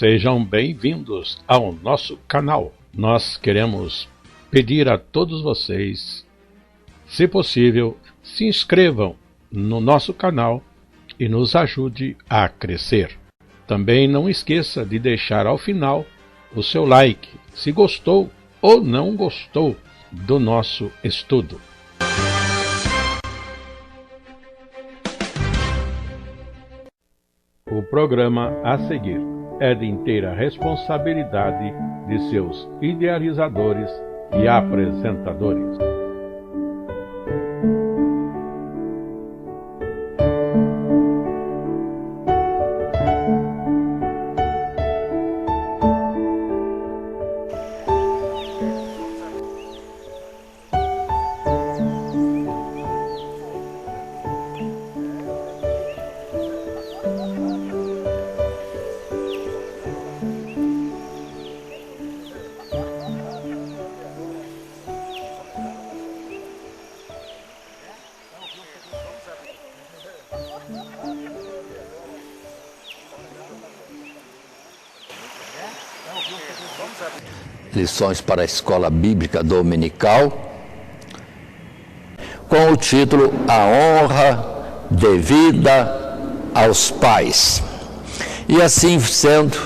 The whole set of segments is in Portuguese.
Sejam bem-vindos ao nosso canal. Nós queremos pedir a todos vocês, se possível, se inscrevam no nosso canal e nos ajude a crescer. Também não esqueça de deixar ao final o seu like, se gostou ou não gostou do nosso estudo. O programa a seguir é de inteira responsabilidade de seus idealizadores e apresentadores. Lições para a Escola Bíblica Dominical, com o título A Honra Devida aos Pais. E assim sendo,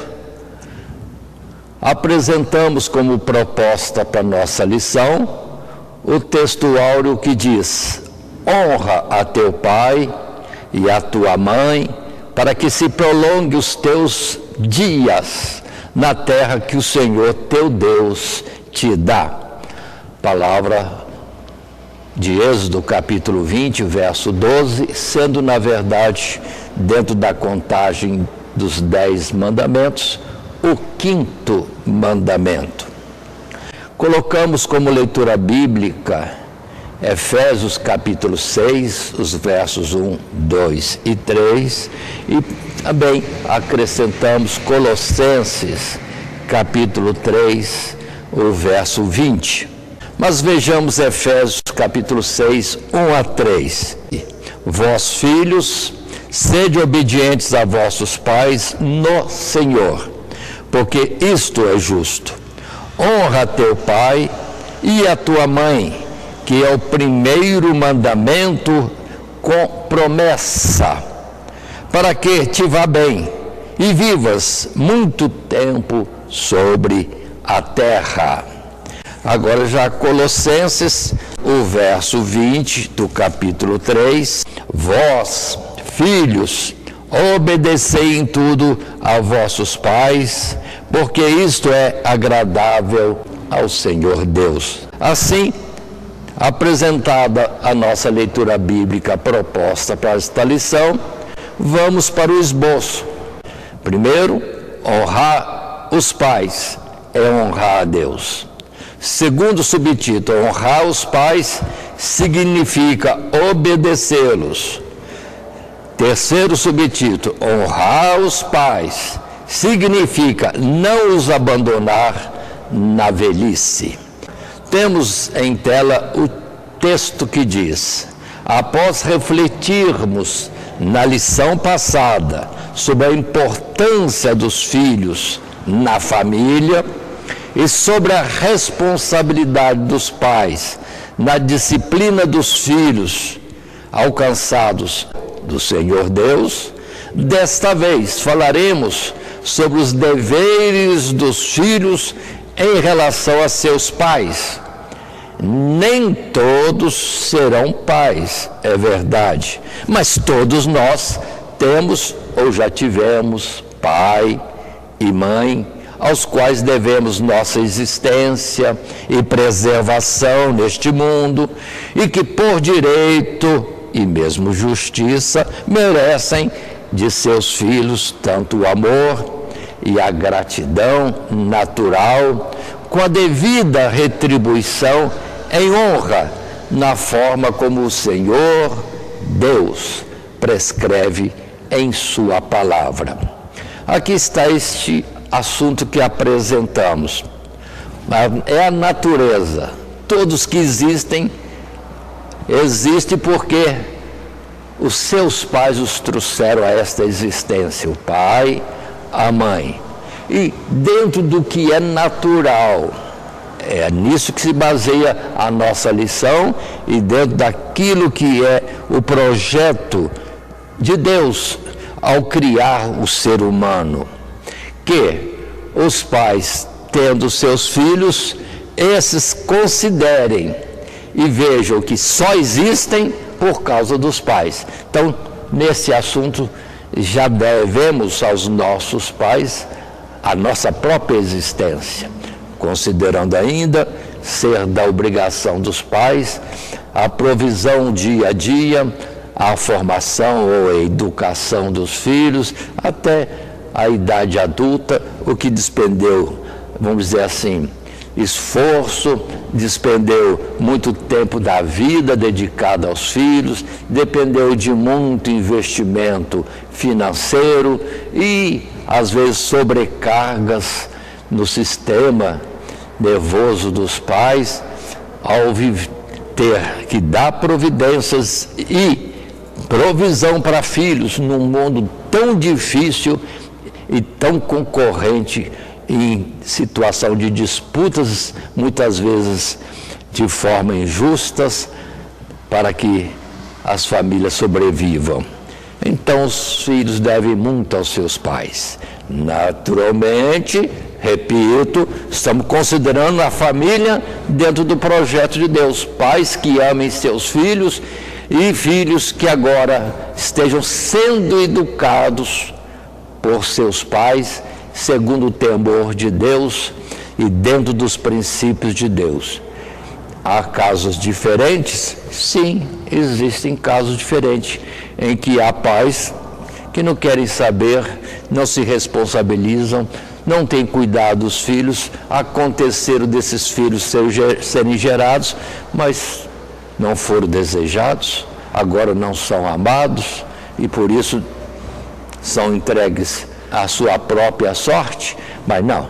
apresentamos como proposta para nossa lição o texto áureo que diz: honra a teu pai e a tua mãe, para que se prolongue os teus dias na terra que o Senhor teu Deus te dá. Palavra de Êxodo capítulo 20, verso 12, sendo na verdade, dentro da contagem dos 10 mandamentos, o 5º mandamento. Colocamos como leitura bíblica Efésios capítulo 6, os versos 1, 2 e 3, e também acrescentamos Colossenses capítulo 3, o verso 20. Mas vejamos Efésios capítulo 6, 1 a 3. Vós, filhos, sede obedientes a vossos pais no Senhor, porque isto é justo. Honra teu pai e a tua mãe, que é o primeiro mandamento com promessa, para que te vá bem e vivas muito tempo sobre a terra. Agora já Colossenses, o verso 20 do capítulo 3, vós, filhos, obedecei em tudo a vossos pais, porque isto é agradável ao Senhor Deus. Assim, apresentada a nossa leitura bíblica proposta para esta lição, vamos para o esboço. Primeiro, honrar os pais é honrar a Deus. Segundo subtítulo, honrar os pais significa obedecê-los. Terceiro subtítulo, honrar os pais significa não os abandonar na velhice. Temos em tela o texto que diz: após refletirmos na lição passada sobre a importância dos filhos na família e sobre a responsabilidade dos pais na disciplina dos filhos alcançados do Senhor Deus, desta vez falaremos sobre os deveres dos filhos em relação a seus pais. Nem todos serão pais, é verdade, mas todos nós temos ou já tivemos pai e mãe, aos quais devemos nossa existência e preservação neste mundo, e que por direito e mesmo justiça merecem de seus filhos tanto o amor e a gratidão natural, com a devida retribuição em honra, na forma como o Senhor Deus prescreve em sua palavra. Aqui está este assunto que apresentamos. É a natureza. Todos que existem porque os seus pais os trouxeram a esta existência, o pai, a mãe. e dentro do que é natural. É nisso que se baseia a nossa lição e dentro daquilo que é o projeto de Deus ao criar o ser humano. Que os pais, tendo seus filhos, esses considerem e vejam que só existem por causa dos pais. Então, nesse assunto, já devemos aos nossos pais a nossa própria existência, considerando ainda ser da obrigação dos pais a provisão dia a dia, a formação ou a educação dos filhos, até a idade adulta, o que despendeu, vamos dizer assim, esforço, despendeu muito tempo da vida dedicada aos filhos, dependeu de muito investimento financeiro e, às vezes, sobrecargas no sistema nervoso dos pais, ao ter que dar providências e provisão para filhos num mundo tão difícil e tão concorrente, em situação de disputas, muitas vezes de forma injustas, para que as famílias sobrevivam. Então, os filhos devem muito aos seus pais. Naturalmente, repito, estamos considerando a família dentro do projeto de Deus. Pais que amem seus filhos e filhos que agora estejam sendo educados por seus pais, segundo o temor de Deus e dentro dos princípios de Deus. Há casos diferentes? Sim, existem casos diferentes, em que há pais que não querem saber, não se responsabilizam, não têm cuidado dos filhos, aconteceram desses filhos serem gerados, mas não foram desejados, agora não são amados e por isso são entregues à sua própria sorte. Mas não,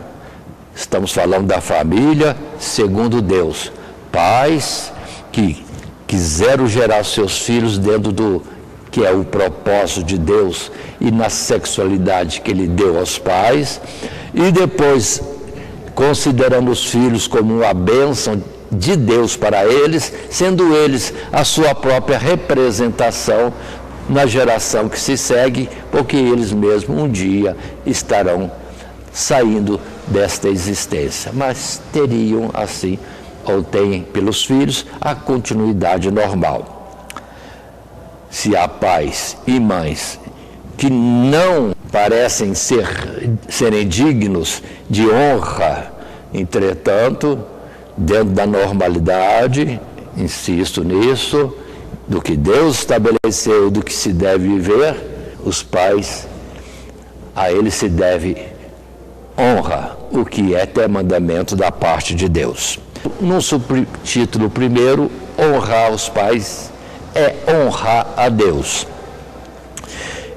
estamos falando da família segundo Deus. Pais que quiseram gerar seus filhos dentro do que é o propósito de Deus e na sexualidade que Ele deu aos pais, e depois considerando os filhos como uma bênção de Deus para eles, sendo eles a sua própria representação na geração que se segue, porque eles mesmos um dia estarão saindo desta existência, mas teriam assim, ou têm pelos filhos, a continuidade normal. Se há pais e mães que não parecem serem dignos de honra, entretanto, dentro da normalidade, insisto nisso, do que Deus estabeleceu, do que se deve viver, os pais, a eles se deve honra, o que é até mandamento da parte de Deus. No subtítulo primeiro, honrar os pais é honrar a Deus.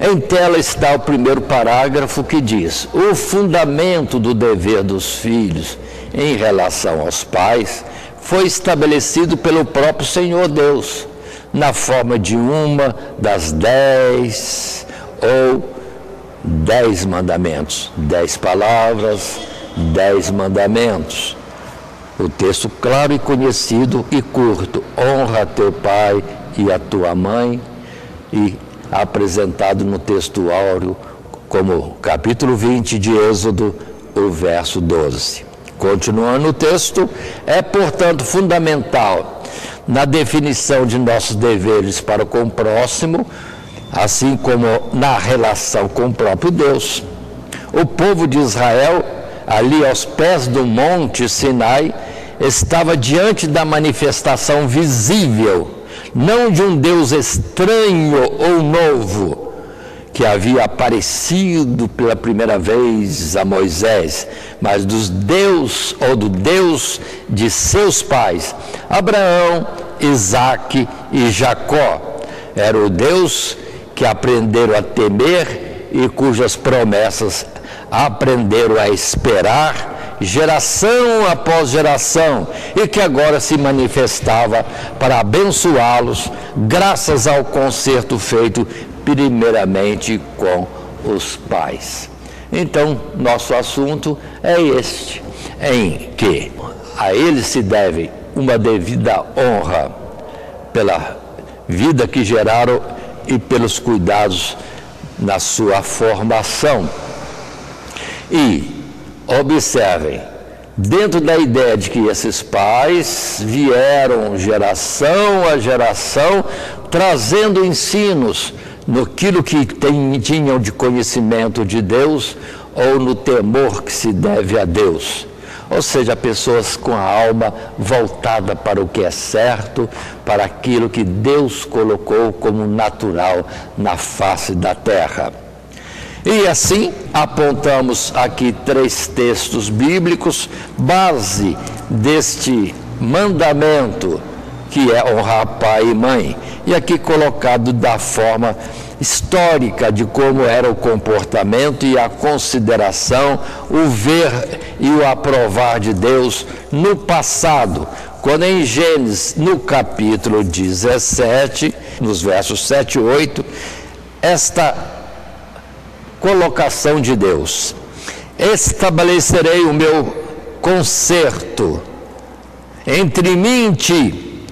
Em tela está o primeiro parágrafo que diz: o fundamento do dever dos filhos em relação aos pais foi estabelecido pelo próprio Senhor Deus, na forma de uma das 10 ou 10 mandamentos, 10 palavras, 10 mandamentos. O texto claro e conhecido e curto: honra teu pai e a tua mãe, e apresentado no texto áureo como capítulo 20 de Êxodo, o verso 12. Continuando o texto, é portanto fundamental na definição de nossos deveres para com o próximo, assim como na relação com o próprio Deus. O povo de Israel, ali aos pés do monte Sinai, estava diante da manifestação visível, não de um Deus estranho ou novo, que havia aparecido pela primeira vez a Moisés, mas do Deus de seus pais, Abraão, Isaque e Jacó. Era o Deus que aprenderam a temer e cujas promessas aprenderam a esperar, geração após geração, e que agora se manifestava para abençoá-los, graças ao concerto feito primeiramente com os pais. Então, nosso assunto é este, em que a ele se deve uma devida honra pela vida que geraram e pelos cuidados na sua formação. E observem, dentro da ideia de que esses pais vieram geração a geração trazendo ensinos naquilo que tinham de conhecimento de Deus ou no temor que se deve a Deus. Ou seja, pessoas com a alma voltada para o que é certo, para aquilo que Deus colocou como natural na face da terra. E assim, apontamos aqui 3 textos bíblicos, base deste mandamento, que é honrar pai e mãe, e aqui colocado da forma histórica de como era o comportamento e a consideração, o ver e o aprovar de Deus no passado, quando em Gênesis, no capítulo 17, nos versos 7 e 8, esta colocação de Deus: estabelecerei o meu concerto entre mim e ti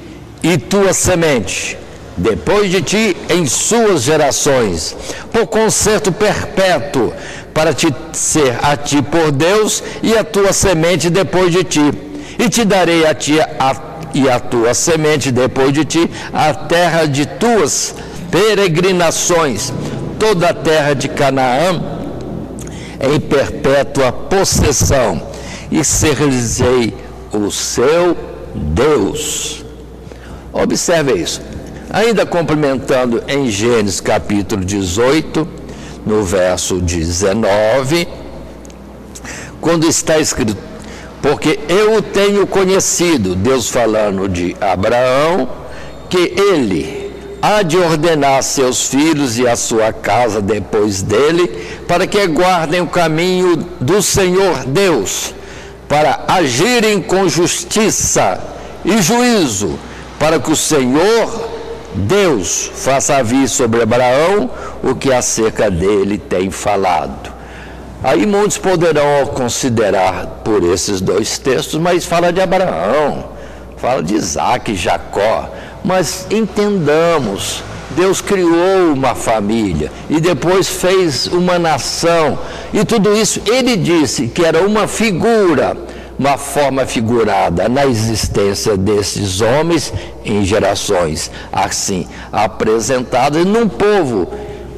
e tua semente, depois de ti em suas gerações, por concerto perpétuo, para te ser a ti por Deus e a tua semente depois de ti. E te darei a ti e a tua semente depois de ti a terra de tuas peregrinações, toda a terra de Canaã em perpétua possessão, e ser-lhes-ei o seu Deus. Observe isso. Ainda complementando em Gênesis capítulo 18, no verso 19, quando está escrito: porque eu o tenho conhecido, Deus falando de Abraão, que ele há de ordenar a seus filhos e a sua casa depois dele, para que guardem o caminho do Senhor Deus, para agirem com justiça e juízo, para que o Senhor Deus faça vir sobre Abraão o que acerca dele tem falado. Aí muitos poderão considerar por esses 2 textos, mas fala de Abraão, fala de Isaac e Jacó. Mas entendamos, Deus criou uma família e depois fez uma nação, e tudo isso ele disse que era uma figura, uma forma figurada na existência desses homens em gerações, assim apresentadas num povo,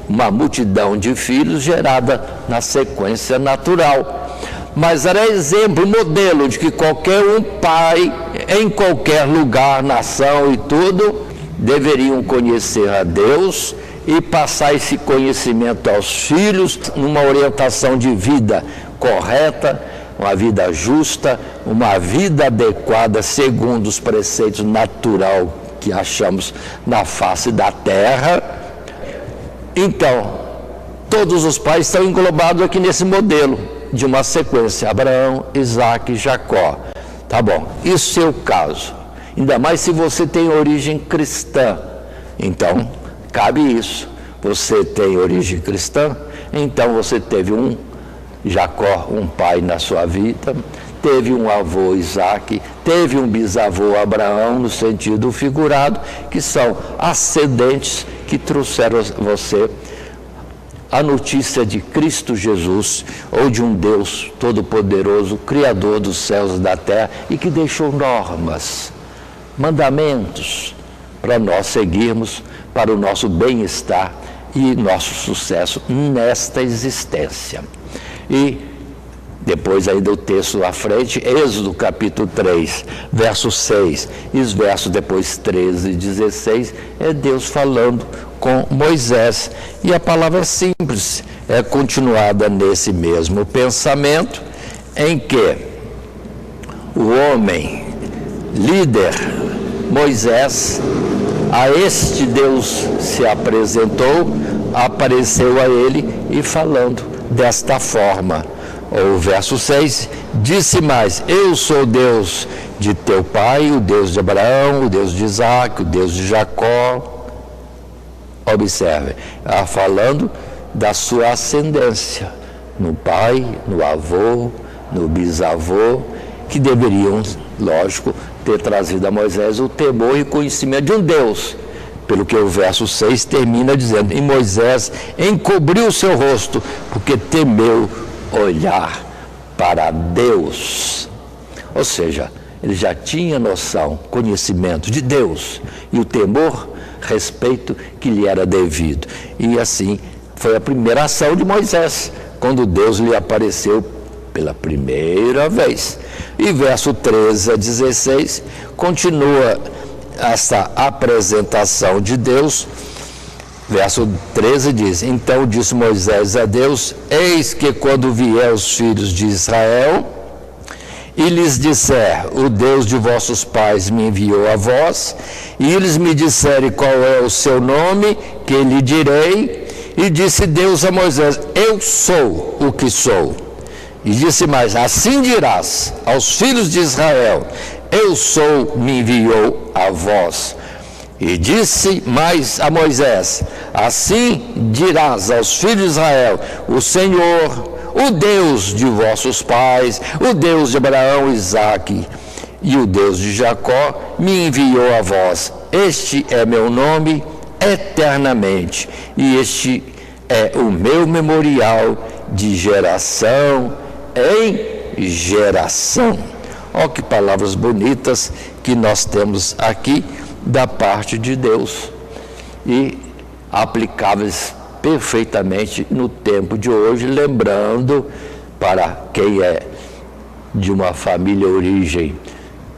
uma multidão de filhos gerada na sequência natural. Mas era exemplo, modelo de que qualquer um pai, em qualquer lugar, nação e tudo, deveriam conhecer a Deus e passar esse conhecimento aos filhos numa orientação de vida correta, uma vida justa, uma vida adequada segundo os preceitos natural que achamos na face da terra. Então, todos os pais estão englobados aqui nesse modelo de uma sequência: Abraão, Isaac e Jacó. Tá bom, isso é o caso. Ainda mais se você tem origem cristã. Então, cabe isso. Você tem origem cristã, então você teve um Jacó, um pai na sua vida, teve um avô Isaac, teve um bisavô Abraão, no sentido figurado, que são ascendentes que trouxeram você a notícia de Cristo Jesus, ou de um Deus todo-poderoso, Criador dos céus e da terra, e que deixou normas, mandamentos, para nós seguirmos, para o nosso bem-estar e nosso sucesso nesta existência. E depois ainda o texto à frente, Êxodo capítulo 3, verso 6, e os versos depois 13 e 16, é Deus falando com Moisés. E a palavra é simples, é continuada nesse mesmo pensamento, em que o homem, líder, Moisés, a este Deus se apresentou, apareceu a ele e falando desta forma. O verso 6, disse mais: eu sou o Deus de teu pai, o Deus de Abraão, o Deus de Isaac, o Deus de Jacó. Observe, falando da sua ascendência, no pai, no avô, no bisavô, que deveriam, lógico, ter trazido a Moisés o temor e conhecimento de um Deus. Pelo que o verso 6 termina dizendo: e Moisés encobriu o seu rosto, porque temeu olhar para Deus. Ou seja, ele já tinha noção, conhecimento de Deus, e o temor, respeito que lhe era devido. E assim, foi a primeira ação de Moisés, quando Deus lhe apareceu pela primeira vez. E verso 13 a 16, continua essa apresentação de Deus. Verso 13 diz: então disse Moisés a Deus: eis que quando vier os filhos de Israel e lhes disser, o Deus de vossos pais me enviou a vós, e eles me disserem qual é o seu nome, que lhe direi. E disse Deus a Moisés: eu sou o que sou. E disse mais: assim dirás aos filhos de Israel: eu sou, me enviou a vós. E disse mais a Moisés: assim dirás aos filhos de Israel: o Senhor, o Deus de vossos pais, o Deus de Abraão, Isaque e o Deus de Jacó, me enviou a vós. Este é meu nome eternamente, e este é o meu memorial de geração em geração. Olha que palavras bonitas que nós temos aqui da parte de Deus, e aplicáveis perfeitamente no tempo de hoje, lembrando, para quem é de uma família origem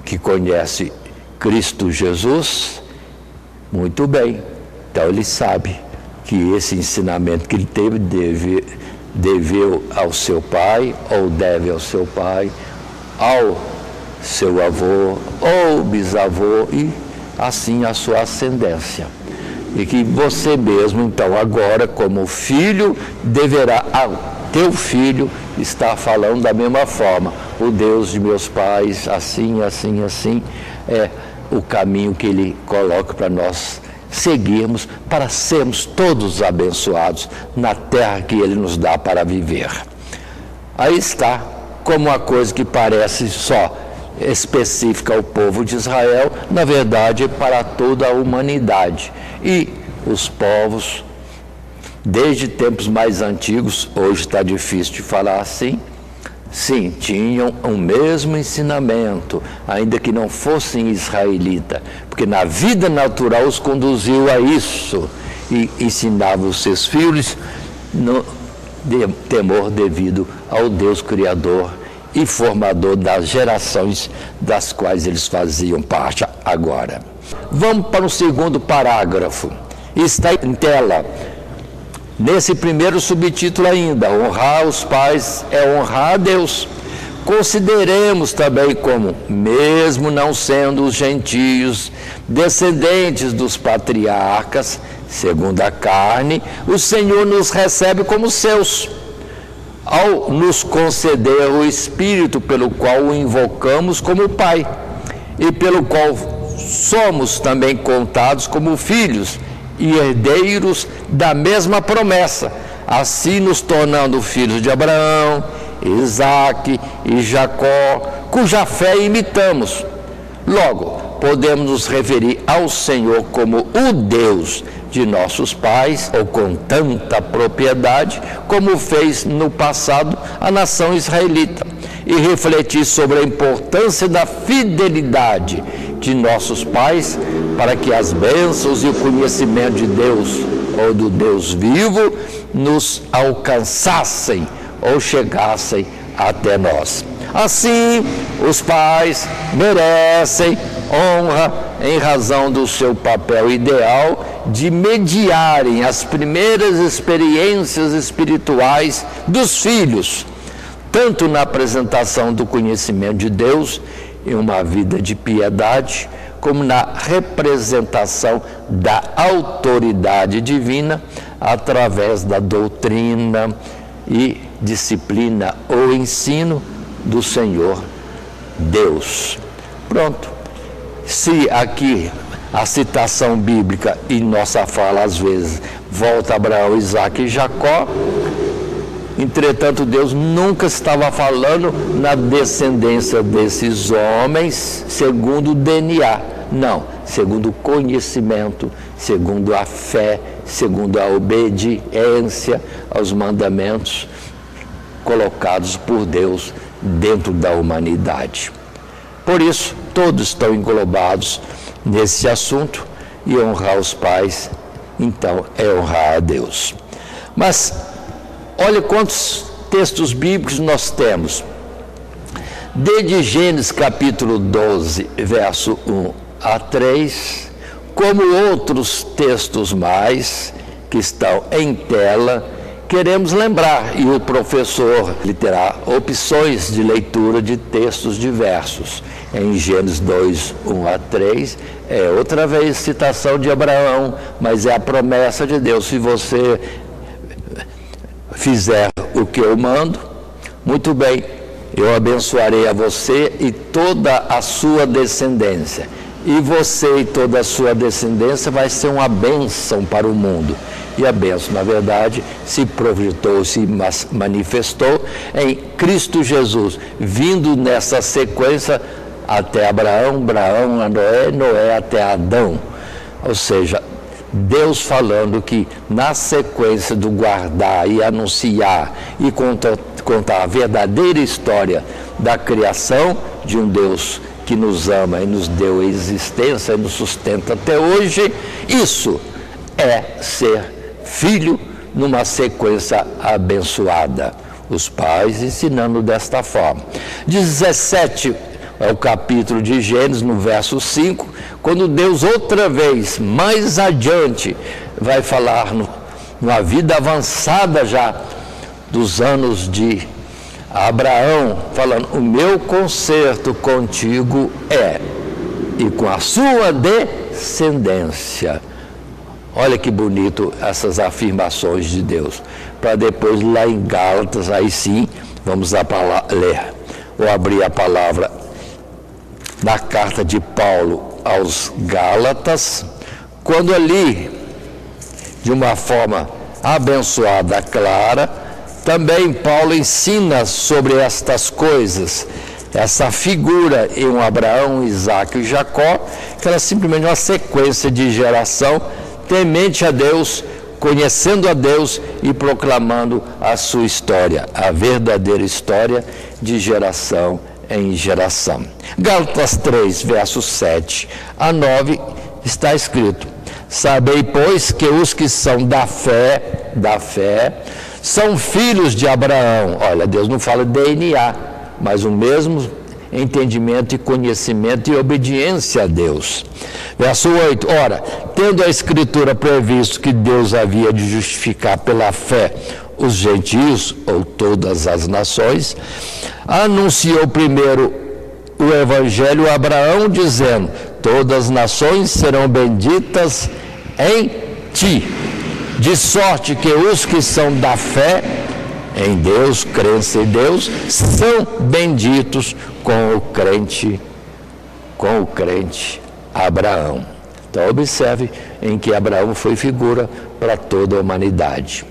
que conhece Cristo Jesus, muito bem, então ele sabe que esse ensinamento que ele teve deveu ao seu pai, ou deve ao seu pai, ao seu avô ou bisavô, e assim a sua ascendência. E que você mesmo, então, agora, como filho, deverá ao teu filho estar falando da mesma forma: o Deus de meus pais, assim, assim, assim, é o caminho que ele coloca para nós seguirmos, para sermos todos abençoados na terra que ele nos dá para viver. Aí está, como uma coisa que parece só específica ao povo de Israel, na verdade é para toda a humanidade. E os povos, desde tempos mais antigos, hoje está difícil de falar assim, sim, tinham o mesmo ensinamento, ainda que não fossem israelitas, porque na vida natural os conduziu a isso, e ensinava os seus filhos no temor devido ao Deus Criador e formador das gerações das quais eles faziam parte agora. Vamos para o segundo parágrafo. Está em tela. Nesse primeiro subtítulo ainda: honrar os pais é honrar a Deus. Consideremos também como, mesmo não sendo os gentios descendentes dos patriarcas, segundo a carne, o Senhor nos recebe como seus, ao nos conceder o Espírito pelo qual o invocamos como Pai, e pelo qual somos também contados como filhos e herdeiros da mesma promessa, assim nos tornando filhos de Abraão, Isaque e Jacó, cuja fé imitamos. Logo, podemos nos referir ao Senhor como o Deus de nossos pais, ou com tanta propriedade, como fez no passado a nação israelita, e refletir sobre a importância da fidelidade de nossos pais, para que as bênçãos e o conhecimento de Deus, ou do Deus vivo, nos alcançassem ou chegassem até nós. Assim, os pais merecem honra em razão do seu papel ideal de mediarem as primeiras experiências espirituais dos filhos, tanto na apresentação do conhecimento de Deus em uma vida de piedade, como na representação da autoridade divina através da doutrina e disciplina ou ensino do Senhor Deus. Pronto. Se aqui a citação bíblica e nossa fala às vezes volta a Abraão, Isaque e Jacó, Entretanto, Deus nunca estava falando na descendência desses homens segundo o DNA. Não, segundo o conhecimento, segundo a fé, segundo a obediência aos mandamentos colocados por Deus dentro da humanidade. Por isso, todos estão englobados nesse assunto, e honrar os pais, então, é honrar a Deus. Mas, olha quantos textos bíblicos nós temos. Desde Gênesis capítulo 12, verso 1 a 3, como outros textos mais que estão em tela, queremos lembrar, e o professor lhe terá opções de leitura de textos diversos. Em Gênesis 2, 1 a 3, é outra vez citação de Abraão, mas é a promessa de Deus. Se você fizer o que eu mando, muito bem, eu abençoarei a você e toda a sua descendência. E você e toda a sua descendência vai ser uma bênção para o mundo. E a bênção, na verdade, se projetou, se manifestou em Cristo Jesus, vindo nessa sequência até Abraão, Abraão a Noé, Noé até Adão. Ou seja, Deus falando que na sequência do guardar e anunciar e contar a verdadeira história da criação de um Deus que nos ama e nos deu existência e nos sustenta até hoje, isso é ser filho numa sequência abençoada. Os pais ensinando desta forma. 17 é o capítulo de Gênesis, no verso 5, quando Deus outra vez, mais adiante, vai falar numa vida avançada já dos anos de Abraão, falando, o meu concerto contigo é, e com a sua descendência. Olha que bonito essas afirmações de Deus. Para depois, lá em Gálatas, aí sim, vamos ler, ou abrir a palavra na carta de Paulo aos Gálatas, quando ali, de uma forma abençoada, clara, também Paulo ensina sobre estas coisas, essa figura em um Abraão, Isaque e Jacó, que era simplesmente uma sequência de geração, temente a Deus, conhecendo a Deus e proclamando a sua história, a verdadeira história de geração em geração. Gálatas 3, versos 7 a 9, está escrito: sabei, pois, que os que são da fé, são filhos de Abraão. Olha, Deus não fala DNA, mas o mesmo entendimento e conhecimento e obediência a Deus. Verso 8, ora, tendo a Escritura previsto que Deus havia de justificar pela fé os gentios, ou todas as nações, anunciou primeiro o Evangelho a Abraão, dizendo, todas as nações serão benditas em ti, de sorte que os que são da fé em Deus, crença em Deus, são benditos com o crente Abraão. Então observe em que Abraão foi figura para toda a humanidade.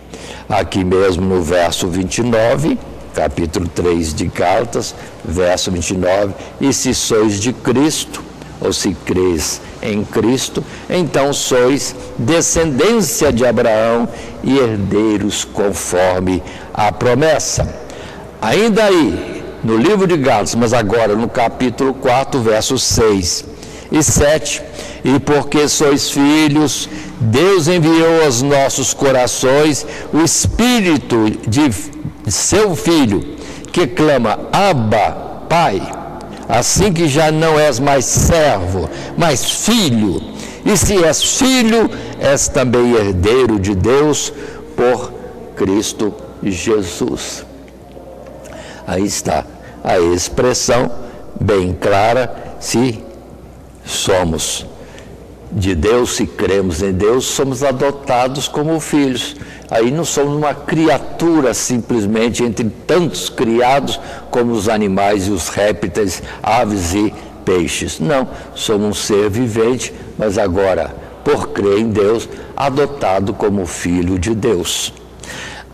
Aqui mesmo no verso 29, capítulo 3 de Gálatas, verso 29, e se sois de Cristo, ou se crês em Cristo, então sois descendência de Abraão e herdeiros conforme a promessa. Ainda aí, no livro de Gálatas, mas agora no capítulo 4, versos 6 e 7, e porque sois filhos, Deus enviou aos nossos corações o Espírito de seu Filho, que clama, Abba, Pai. Assim que já não és mais servo, mas filho. E se és filho, és também herdeiro de Deus por Cristo Jesus. Aí está a expressão bem clara, se somos de Deus, se cremos em Deus, somos adotados como filhos. Aí não somos uma criatura simplesmente entre tantos criados como os animais e os répteis, aves e peixes. Não, somos um ser vivente, mas agora, por crer em Deus, adotado como filho de Deus.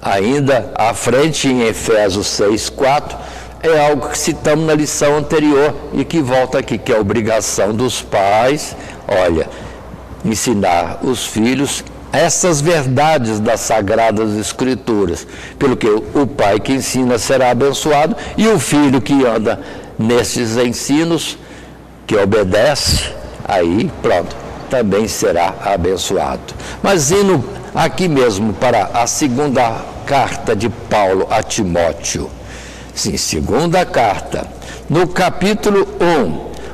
ainda à frente, em Efésios 6:4, é algo que citamos na lição anterior e que volta aqui, que é a obrigação dos pais, ensinar os filhos essas verdades das Sagradas Escrituras, pelo que o pai que ensina será abençoado e o filho que anda nesses ensinos, que obedece, aí pronto, também será abençoado. Mas indo aqui mesmo para a segunda carta de Paulo a Timóteo, sim, segunda carta, no capítulo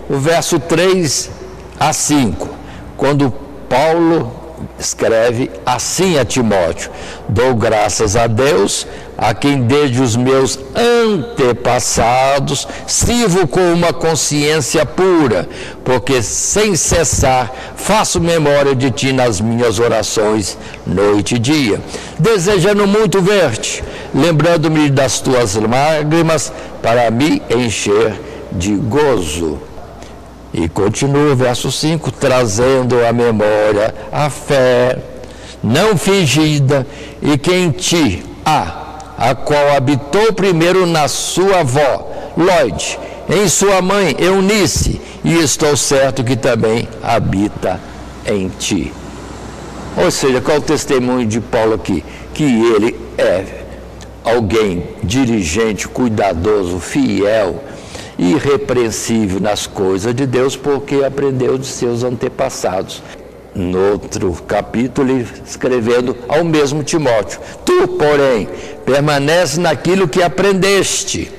1, o verso 3 a 5, quando Paulo escreve assim a Timóteo: dou graças a Deus, a quem desde os meus antepassados sirvo com uma consciência pura, porque sem cessar faço memória de ti nas minhas orações, noite e dia, desejando muito ver-te, lembrando-me das tuas lágrimas, para me encher de gozo. E continua o verso 5, trazendo à memória a fé não fingida e que em ti há, a qual habitou primeiro na sua avó, Lóide, em sua mãe, Eunice, e estou certo que também habita em ti. Ou seja, qual é o testemunho de Paulo aqui? Que ele é alguém dirigente, cuidadoso, fiel, irrepreensível nas coisas de Deus, porque aprendeu de seus antepassados. No outro capítulo, escrevendo ao mesmo Timóteo: tu, porém, permanece naquilo que aprendeste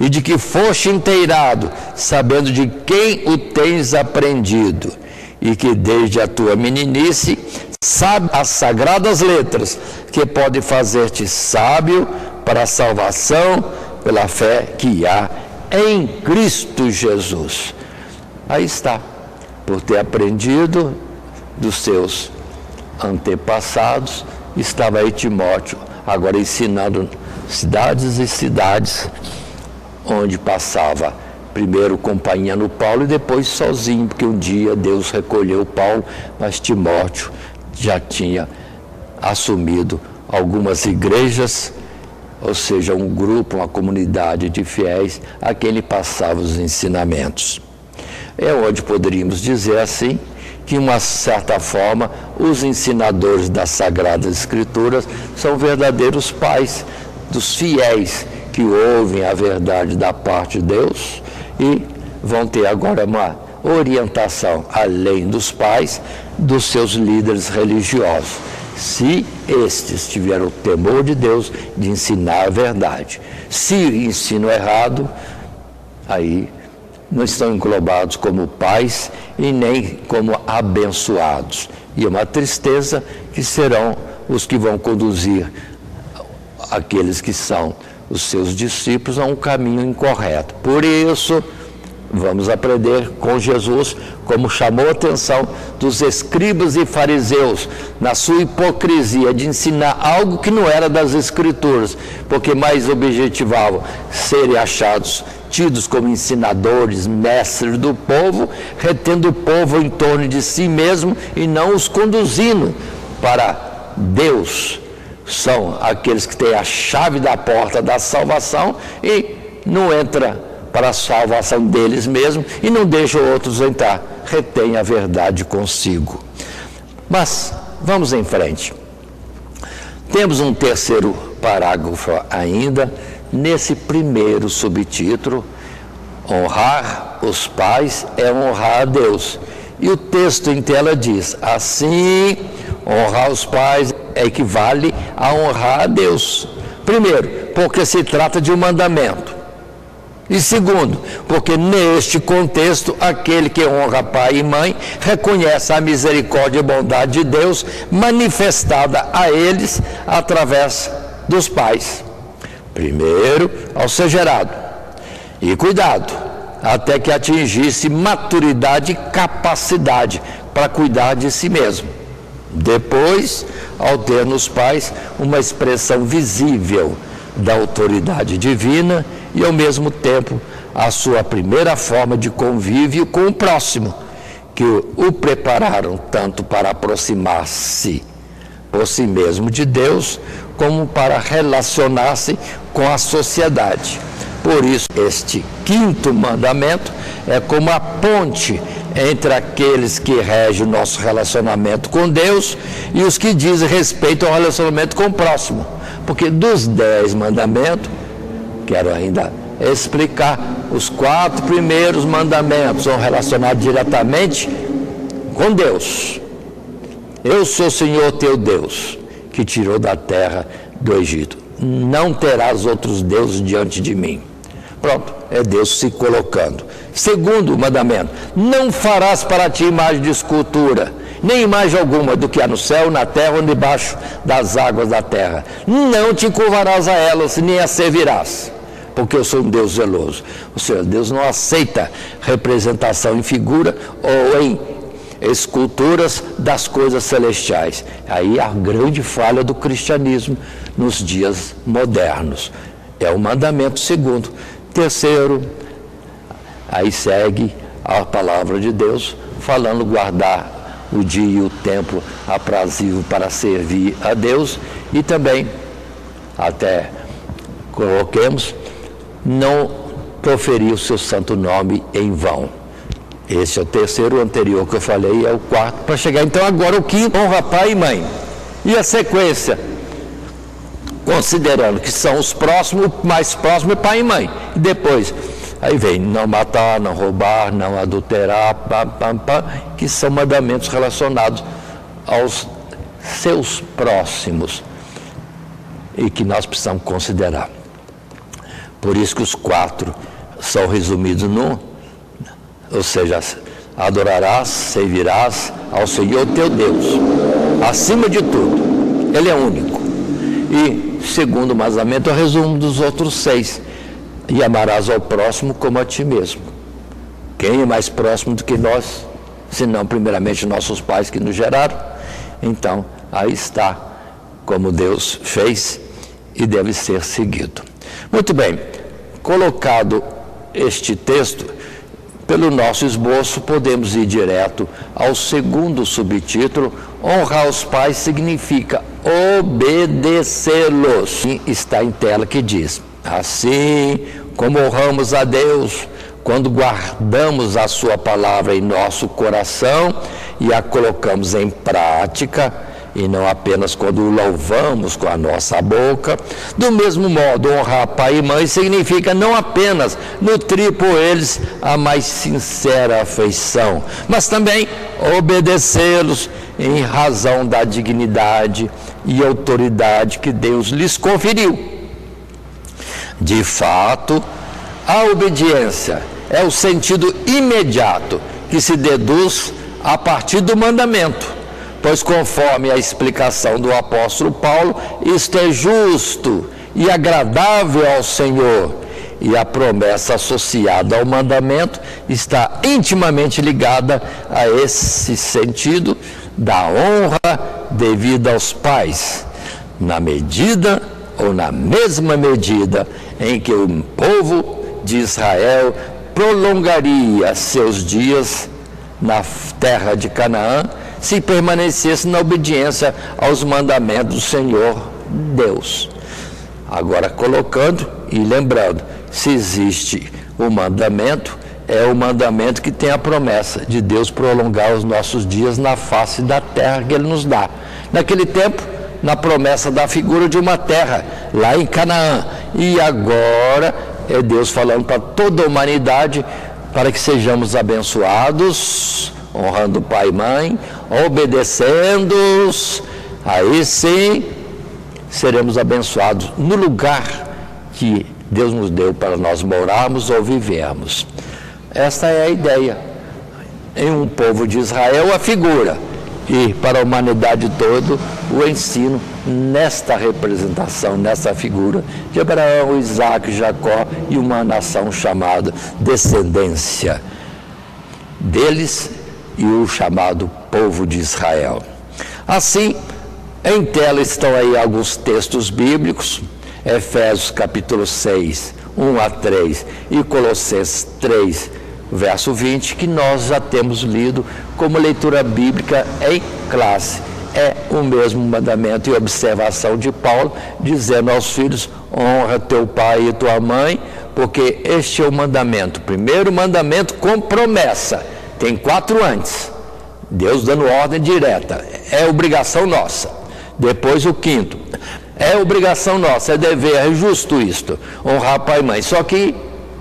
e de que foste inteirado, sabendo de quem o tens aprendido, e que desde a tua meninice sabe as sagradas letras, que podem fazer-te sábio para a salvação pela fé que há em Cristo Jesus. Aí está, por ter aprendido dos seus antepassados, estava aí Timóteo, agora ensinando cidades e cidades, onde passava primeiro acompanhando Paulo e depois sozinho, porque um dia Deus recolheu Paulo, mas Timóteo já tinha assumido algumas igrejas, ou seja, um grupo, uma comunidade de fiéis a quem ele passava os ensinamentos. É onde poderíamos dizer assim, que de uma certa forma os ensinadores das Sagradas Escrituras são verdadeiros pais dos fiéis que ouvem a verdade da parte de Deus e vão ter agora uma orientação, além dos pais, dos seus líderes religiosos, se estes tiveram o temor de Deus de ensinar a verdade. Se ensinam errado, aí não estão englobados como pais e nem como abençoados. E é uma tristeza que serão os que vão conduzir aqueles que são os seus discípulos a um caminho incorreto. Por isso, vamos aprender com Jesus como chamou a atenção dos escribas e fariseus na sua hipocrisia de ensinar algo que não era das Escrituras, porque mais objetivavam serem achados, tidos como ensinadores, mestres do povo, retendo o povo em torno de si mesmo e não os conduzindo para Deus. São aqueles que têm a chave da porta da salvação e não entra para a salvação deles mesmos e não deixam outros entrar, retém a verdade consigo. Mas vamos em frente. Temos um terceiro parágrafo ainda, nesse primeiro subtítulo: honrar os pais é honrar a Deus. E o texto em tela diz: assim, honrar os pais equivale a honrar a Deus. Primeiro, porque se trata de um mandamento. E segundo, porque neste contexto, aquele que honra pai e mãe reconhece a misericórdia e bondade de Deus manifestada a eles através dos pais. Primeiro, ao ser gerado. E cuidado, até que atingisse maturidade e capacidade para cuidar de si mesmo. Depois, ao ter nos pais uma expressão visível da autoridade divina e, ao mesmo tempo, a sua primeira forma de convívio com o próximo, que o prepararam tanto para aproximar-se por si mesmo de Deus, como para relacionar-se com a sociedade. Por isso, este quinto mandamento é como a ponte entre aqueles que regem o nosso relacionamento com Deus e os que dizem respeito ao relacionamento com o próximo. Porque dos 10 mandamentos, quero ainda explicar, os 4 primeiros mandamentos são relacionados diretamente com Deus. Eu sou o Senhor teu Deus, que tirou da terra do Egito. Não terás outros deuses diante de mim. Pronto, é Deus se colocando. Segundo mandamento, não farás para ti imagem de escultura, nem imagem alguma do que há no céu, na terra ou debaixo das águas da terra. Não te curvarás a elas, nem as servirás, porque eu sou um Deus zeloso. Ou seja, Deus não aceita representação em figura ou em esculturas das coisas celestiais. Aí a grande falha do cristianismo nos dias modernos. É o mandamento segundo. Terceiro, aí segue a palavra de Deus, falando guardar o dia e o tempo aprazível para servir a Deus, e também, até coloquemos, não proferir o seu santo nome em vão. Esse é o terceiro, o anterior que eu falei é o quarto, para chegar então agora o quinto, honra pai e mãe. E a sequência, considerando que são os próximos, o mais próximo é pai e mãe. E depois, aí vem não matar, não roubar, não adulterar, que são mandamentos relacionados aos seus próximos e que nós precisamos considerar. Por isso que os 4 são resumidos no, ou seja, adorarás, servirás ao Senhor teu Deus, acima de tudo. Ele é único. E segundo mandamento é o resumo dos outros 6. E amarás ao próximo como a ti mesmo. Quem é mais próximo do que nós? Senão, primeiramente, nossos pais que nos geraram. Então, aí está como Deus fez e deve ser seguido. Muito bem, colocado este texto, pelo nosso esboço, podemos ir direto ao segundo subtítulo. Honrar os pais significa obedecê-los. Está em tela que diz: assim como honramos a Deus quando guardamos a sua palavra em nosso coração e a colocamos em prática, e não apenas quando o louvamos com a nossa boca, do mesmo modo, honrar pai e mãe significa não apenas nutrir por eles a mais sincera afeição, mas também obedecê-los em razão da dignidade e autoridade que Deus lhes conferiu. De fato, a obediência é o sentido imediato que se deduz a partir do mandamento, pois conforme a explicação do apóstolo Paulo, isto é justo e agradável ao Senhor, e a promessa associada ao mandamento está intimamente ligada a esse sentido da honra devida aos pais, na medida ou na mesma medida em que o povo de Israel prolongaria seus dias na terra de Canaã, se permanecesse na obediência aos mandamentos do Senhor Deus. Agora, colocando e lembrando, se existe o mandamento, é o mandamento que tem a promessa de Deus prolongar os nossos dias na face da terra que Ele nos dá. Naquele tempo, na promessa da figura de uma terra, lá em Canaã. E agora é Deus falando para toda a humanidade, para que sejamos abençoados, honrando pai e mãe, obedecendo-os, aí sim seremos abençoados no lugar que Deus nos deu para nós morarmos ou vivermos. Esta é a ideia. Em um povo de Israel, a figura, e para a humanidade toda, o ensino nesta representação, nessa figura de Abraão, Isaac, Jacó e uma nação chamada descendência deles e o chamado povo de Israel. Assim, em tela estão aí alguns textos bíblicos, Efésios capítulo 6, 1 a 3 e Colossenses 3, verso 20, que nós já temos lido como leitura bíblica em classe, é o mesmo mandamento e observação de Paulo, dizendo aos filhos: honra teu pai e tua mãe, porque este é o mandamento. Primeiro mandamento com promessa, tem 4 antes, Deus dando ordem direta, é obrigação nossa. Depois o 5º, é obrigação nossa, é dever, é justo isto, honrar pai e mãe. Só que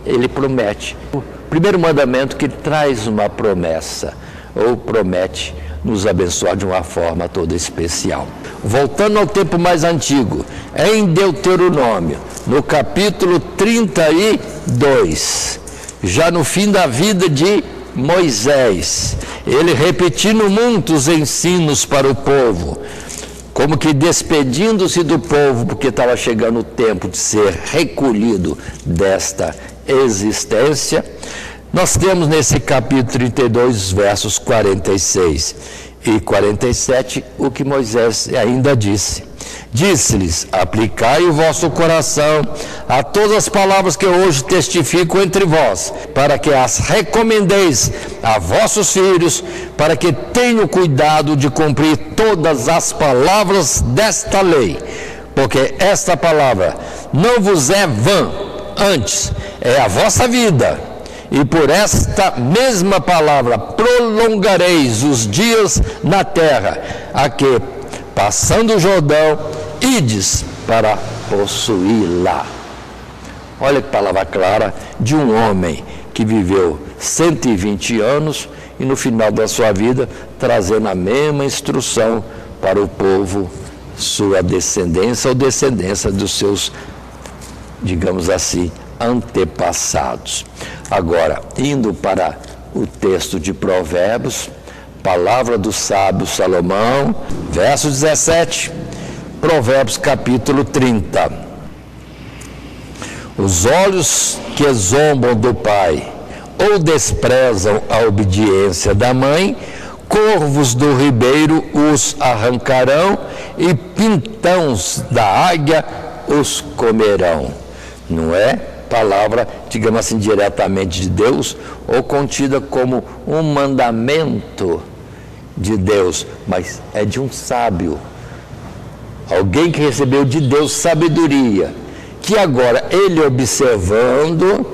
ele promete, o primeiro mandamento que traz uma promessa, ou promete nos abençoar de uma forma toda especial. Voltando ao tempo mais antigo, em Deuteronômio, no capítulo 32, já no fim da vida de Moisés, ele repetindo muitos ensinos para o povo, como que despedindo-se do povo, porque estava chegando o tempo de ser recolhido desta existência. Nós temos nesse capítulo 32, versos 46 e 47, o que Moisés ainda disse. Disse-lhes: aplicai o vosso coração a todas as palavras que eu hoje testifico entre vós, para que as recomendeis a vossos filhos, para que tenham cuidado de cumprir todas as palavras desta lei. Porque esta palavra não vos é vã, antes é a vossa vida. E por esta mesma palavra prolongareis os dias na terra, a que, passando o Jordão, ides para possuí-la. Olha que palavra clara de um homem que viveu 120 anos e no final da sua vida trazendo a mesma instrução para o povo, sua descendência ou descendência dos seus, digamos assim, antepassados. Agora, indo para o texto de Provérbios, palavra do sábio Salomão, verso 17, Provérbios capítulo 30. Os olhos que zombam do pai ou desprezam a obediência da mãe, corvos do ribeiro os arrancarão e pintãos da águia os comerão. Não é palavra, digamos assim, diretamente de Deus, ou contida como um mandamento de Deus, mas é de um sábio, alguém que recebeu de Deus sabedoria, que agora ele observando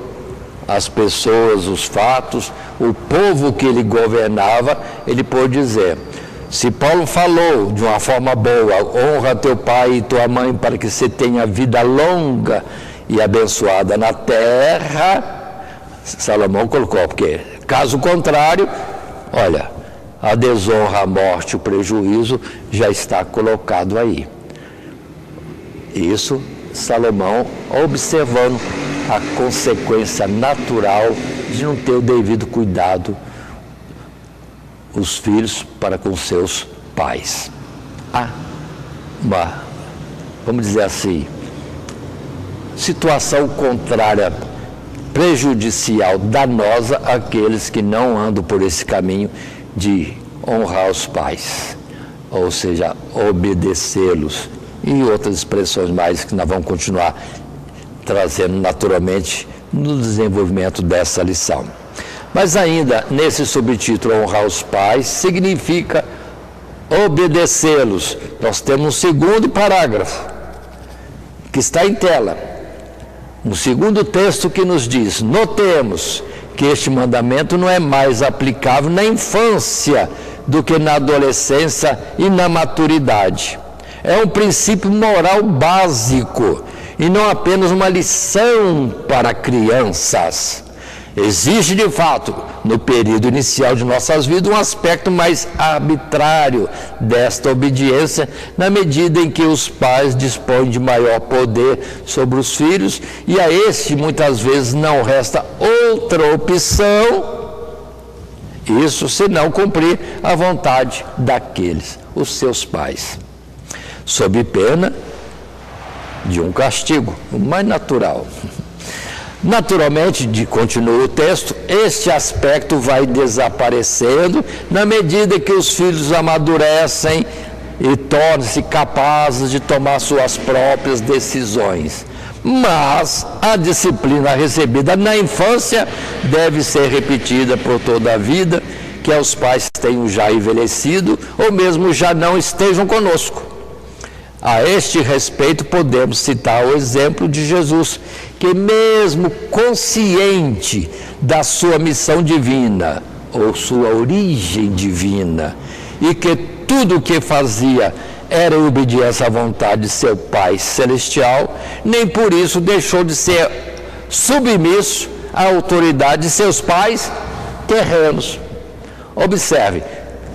as pessoas, os fatos, o povo que ele governava, ele pôde dizer: se Paulo falou de uma forma boa, honra teu pai e tua mãe para que você tenha vida longa e abençoada na terra, Salomão colocou, porque caso contrário, olha, a desonra, a morte, o prejuízo já está colocado aí. Isso, Salomão observando a consequência natural de não ter o devido cuidado os filhos para com seus pais. Há uma, vamos dizer assim, situação contrária, prejudicial, danosa àqueles que não andam por esse caminho de honrar os pais, ou seja, obedecê-los, e outras expressões mais que nós vamos continuar trazendo naturalmente no desenvolvimento dessa lição. Mas ainda nesse subtítulo, honrar os pais, significa obedecê-los. Nós temos um segundo parágrafo, que está em tela. Um segundo texto que nos diz: notemos que este mandamento não é mais aplicável na infância do que na adolescência e na maturidade. É um princípio moral básico e não apenas uma lição para crianças. Existe, de fato, no período inicial de nossas vidas, um aspecto mais arbitrário desta obediência, na medida em que os pais dispõem de maior poder sobre os filhos, e a este muitas vezes não resta outra opção, isso senão cumprir a vontade daqueles, os seus pais, sob pena de um castigo, o mais natural. Naturalmente, continua o texto, este aspecto vai desaparecendo na medida que os filhos amadurecem e tornam-se capazes de tomar suas próprias decisões. Mas a disciplina recebida na infância deve ser repetida por toda a vida, que aos pais tenham já envelhecido ou mesmo já não estejam conosco. A este respeito, podemos citar o exemplo de Jesus, que mesmo consciente da sua missão divina, ou sua origem divina, e que tudo o que fazia era obediência à vontade de seu Pai Celestial, nem por isso deixou de ser submisso à autoridade de seus pais terrenos. Observe,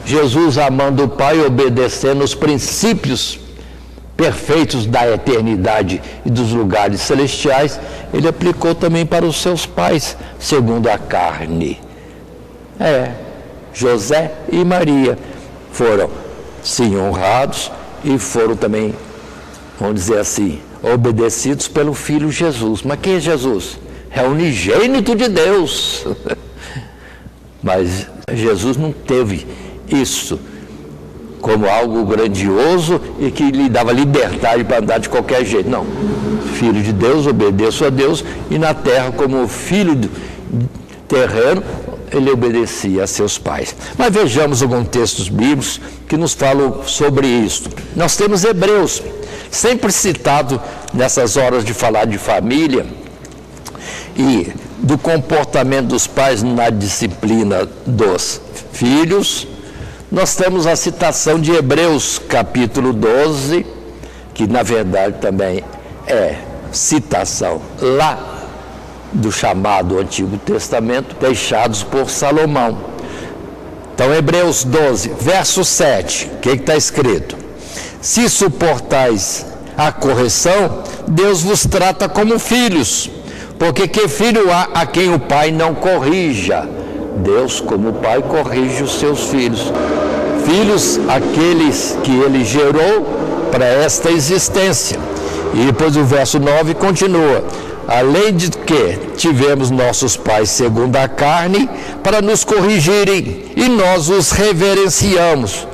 Jesus amando o Pai, obedecendo os princípios perfeitos da eternidade e dos lugares celestiais, ele aplicou também para os seus pais, segundo a carne. José e Maria foram, sim, honrados e foram também, vamos dizer assim, obedecidos pelo Filho Jesus. Mas quem é Jesus? É o unigênito de Deus. Mas Jesus não teve isso como algo grandioso e que lhe dava liberdade para andar de qualquer jeito. Não. Filho de Deus, obedeço a Deus, e na terra, como filho terreno, ele obedecia a seus pais. Mas vejamos alguns textos bíblicos que nos falam sobre isso. Nós temos Hebreus, sempre citado nessas horas de falar de família e do comportamento dos pais na disciplina dos filhos. Nós temos a citação de Hebreus capítulo 12, que na verdade também é citação lá do chamado Antigo Testamento, deixados por Salomão. Então, Hebreus 12, verso 7, o que está escrito? Se suportais a correção, Deus vos trata como filhos, porque que filho há a quem o pai não corrija? Deus, como pai, corrige os seus filhos. Filhos, aqueles que ele gerou para esta existência. E depois o verso 9 continua: além de que tivemos nossos pais segundo a carne para nos corrigirem, e nós os reverenciamos.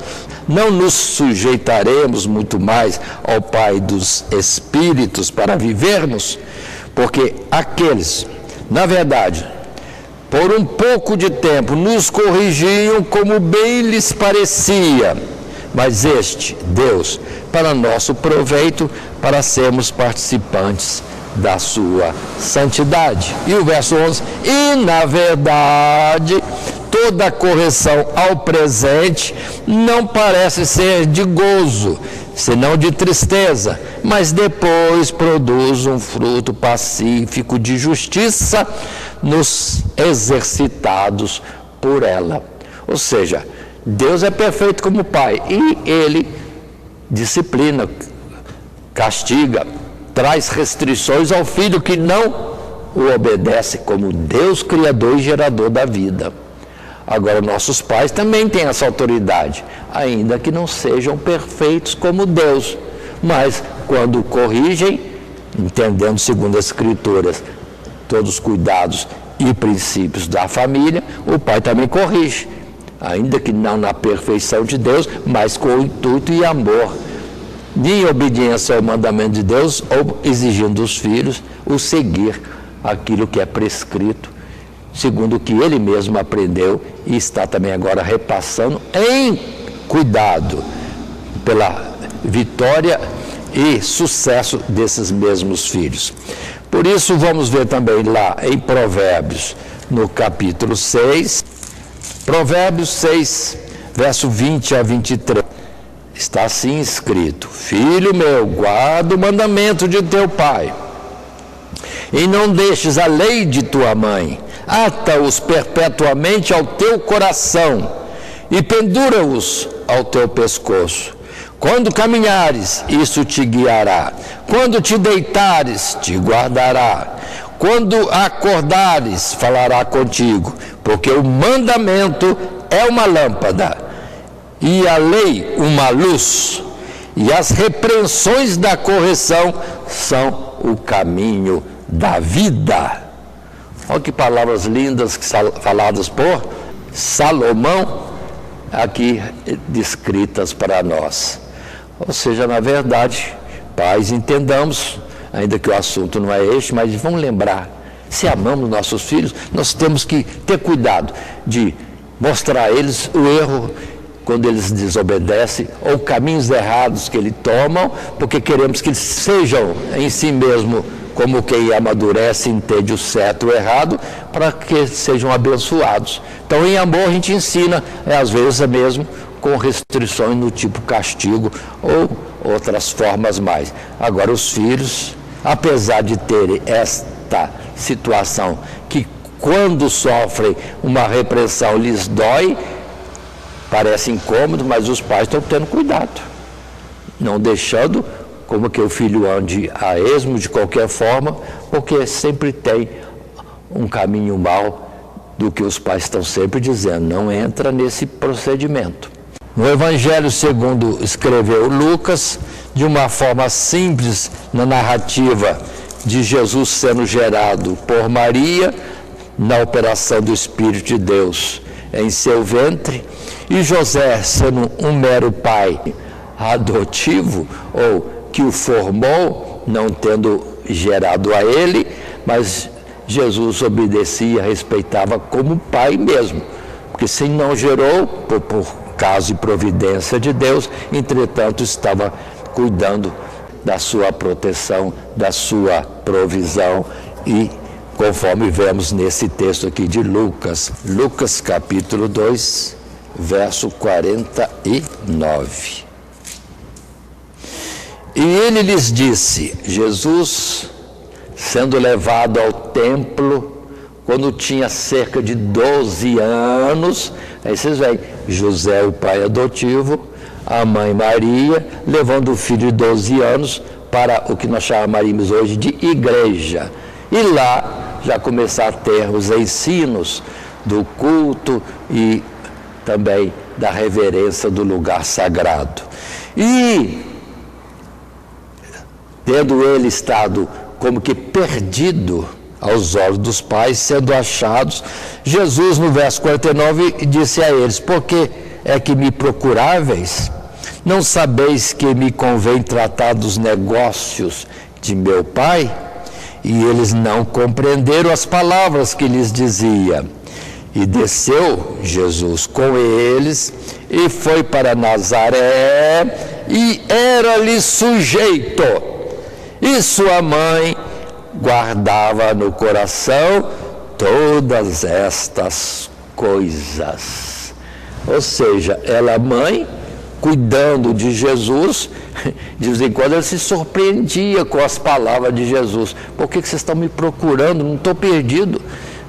Não nos sujeitaremos muito mais ao Pai dos Espíritos para vivermos? Porque aqueles, na verdade, por um pouco de tempo nos corrigiam como bem lhes parecia, mas este, Deus, para nosso proveito, para sermos participantes da sua santidade. E o verso 11: e na verdade, toda correção ao presente não parece ser de gozo, senão de tristeza, mas depois produz um fruto pacífico de justiça nos exercitados por ela. Ou seja, Deus é perfeito como Pai e Ele disciplina, castiga, traz restrições ao filho que não o obedece como Deus Criador e Gerador da vida. Agora, nossos pais também têm essa autoridade, ainda que não sejam perfeitos como Deus, mas quando corrigem, entendendo segundo as Escrituras todos os cuidados e princípios da família, o pai também corrige, ainda que não na perfeição de Deus, mas com o intuito e amor, em obediência ao mandamento de Deus, ou exigindo dos filhos o seguir aquilo que é prescrito, segundo o que ele mesmo aprendeu e está também agora repassando em cuidado pela vitória e sucesso desses mesmos filhos. Por isso, vamos ver também lá em Provérbios, no capítulo 6, Provérbios 6, verso 20 a 23. Está assim escrito: filho meu, guarda o mandamento de teu pai, e não deixes a lei de tua mãe, ata-os perpetuamente ao teu coração, e pendura-os ao teu pescoço. Quando caminhares, isso te guiará. Quando te deitares, te guardará. Quando acordares, falará contigo. Porque o mandamento é uma lâmpada, e a lei uma luz, e as repreensões da correção são o caminho da vida. Olha que palavras lindas faladas por Salomão, aqui descritas para nós. Ou seja, na verdade, pais, entendamos, ainda que o assunto não é este, mas vamos lembrar, se amamos nossos filhos, nós temos que ter cuidado de mostrar a eles o erro quando eles desobedecem, ou caminhos errados que eles tomam, porque queremos que eles sejam em si mesmo como quem amadurece, entende o certo e o errado, para que sejam abençoados. Então, em amor, a gente ensina, às vezes mesmo, com restrições no tipo castigo ou outras formas mais. Agora, os filhos, apesar de terem esta situação, que quando sofrem uma repressão lhes dói, parece incômodo, mas os pais estão tendo cuidado, não deixando como que o filho ande a esmo de qualquer forma, porque sempre tem um caminho mau do que os pais estão sempre dizendo, não entra nesse procedimento. No Evangelho segundo escreveu Lucas, de uma forma simples na narrativa de Jesus sendo gerado por Maria, na operação do Espírito de Deus em seu ventre, e José sendo um mero pai adotivo, ou que o formou, não tendo gerado a ele, mas Jesus obedecia, respeitava como pai mesmo, porque se não gerou, por caso e providência de Deus, entretanto estava cuidando da sua proteção, da sua provisão, e conforme vemos nesse texto aqui de Lucas, Lucas capítulo 2, verso 49. E ele lhes disse, Jesus, sendo levado ao templo, quando tinha cerca de 12 anos, aí vocês veem, José, o pai adotivo, a mãe Maria, levando o filho de 12 anos para o que nós chamaríamos hoje de igreja. E lá já começar a ter os ensinos do culto e também da reverência do lugar sagrado. E tendo ele estado como que perdido aos olhos dos pais, sendo achados, Jesus, no verso 49, disse a eles, por que é que me procuráveis? Não sabeis que me convém tratar dos negócios de meu Pai? E eles não compreenderam as palavras que lhes dizia. E desceu Jesus com eles e foi para Nazaré e era-lhe sujeito. E sua mãe guardava no coração todas estas coisas. Ou seja, ela, mãe, cuidando de Jesus, de vez em quando ela se surpreendia com as palavras de Jesus. Por que vocês estão me procurando? Não estou perdido.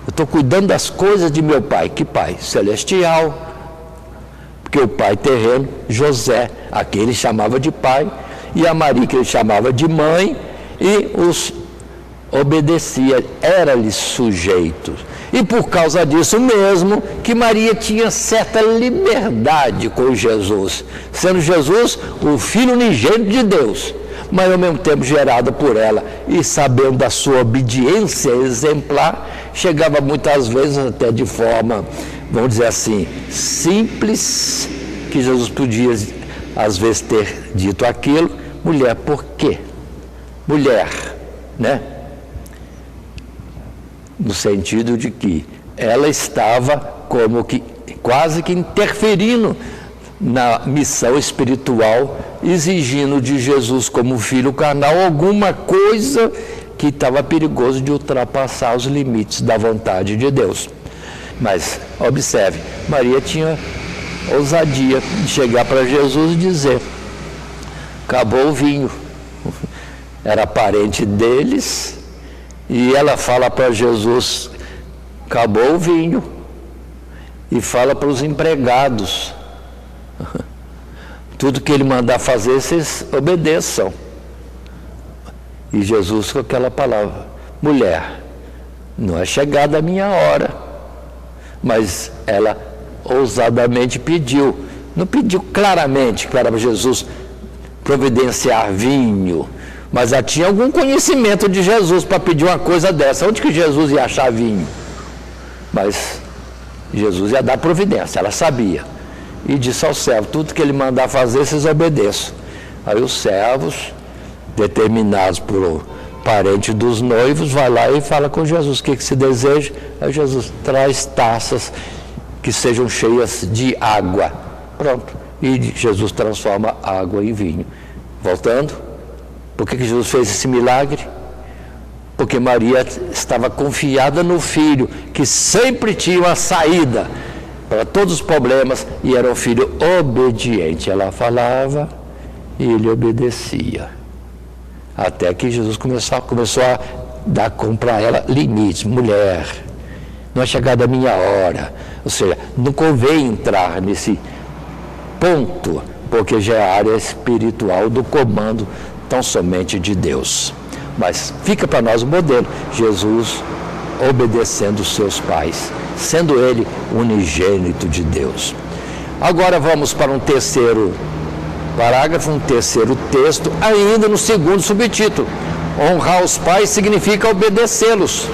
Eu estou cuidando das coisas de meu pai. Que pai? Celestial. Porque o pai terreno, José, aquele ele chamava de pai, e a Maria, que ele chamava de mãe, e os obedecia, era-lhe sujeito. E por causa disso mesmo, que Maria tinha certa liberdade com Jesus, sendo Jesus o Filho unigênito de Deus, mas ao mesmo tempo gerado por ela, e sabendo da sua obediência exemplar, chegava muitas vezes até de forma, vamos dizer assim, simples, que Jesus podia às vezes ter dito aquilo, mulher, por quê? Mulher, né? No sentido de que ela estava como que quase que interferindo na missão espiritual, exigindo de Jesus como filho carnal alguma coisa que estava perigoso de ultrapassar os limites da vontade de Deus. Mas observe, Maria tinha ousadia de chegar para Jesus e dizer, acabou o vinho. Era parente deles, e ela fala para Jesus, acabou o vinho, e fala para os empregados, tudo que ele mandar fazer, vocês obedeçam. E Jesus com aquela palavra, mulher, não é chegada a minha hora, mas ela ousadamente pediu, não pediu claramente para Jesus providenciar vinho, mas já tinha algum conhecimento de Jesus para pedir uma coisa dessa. Onde que Jesus ia achar vinho? Mas Jesus ia dar providência, ela sabia. E disse ao servo, tudo que ele mandar fazer, vocês obedeçam. Aí os servos, determinados por parente dos noivos, vai lá e fala com Jesus, o que se deseja? Aí Jesus traz taças que sejam cheias de água. Pronto. E Jesus transforma a água em vinho. Voltando, por que Jesus fez esse milagre? Porque Maria estava confiada no Filho, que sempre tinha uma saída para todos os problemas, e era um filho obediente. Ela falava e ele obedecia. Até que Jesus começou a dar para ela limites. Mulher, não é chegada a minha hora. Ou seja, não convém entrar nesse ponto, porque já é a área espiritual do comando tão somente de Deus. Mas fica para nós o modelo, Jesus obedecendo os seus pais, sendo ele unigênito de Deus. Agora vamos para um terceiro parágrafo, um terceiro texto, ainda no segundo subtítulo. Honrar os pais significa obedecê-los.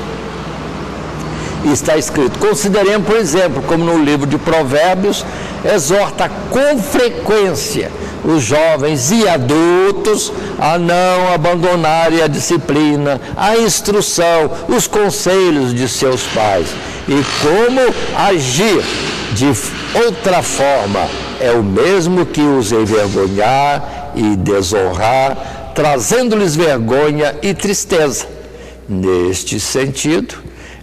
E está escrito: consideremos, por exemplo, como no livro de Provérbios, exorta com frequência os jovens e adultos a não abandonarem a disciplina, a instrução, os conselhos de seus pais. E como agir de outra forma é o mesmo que os envergonhar e desonrar, trazendo-lhes vergonha e tristeza. Neste sentido,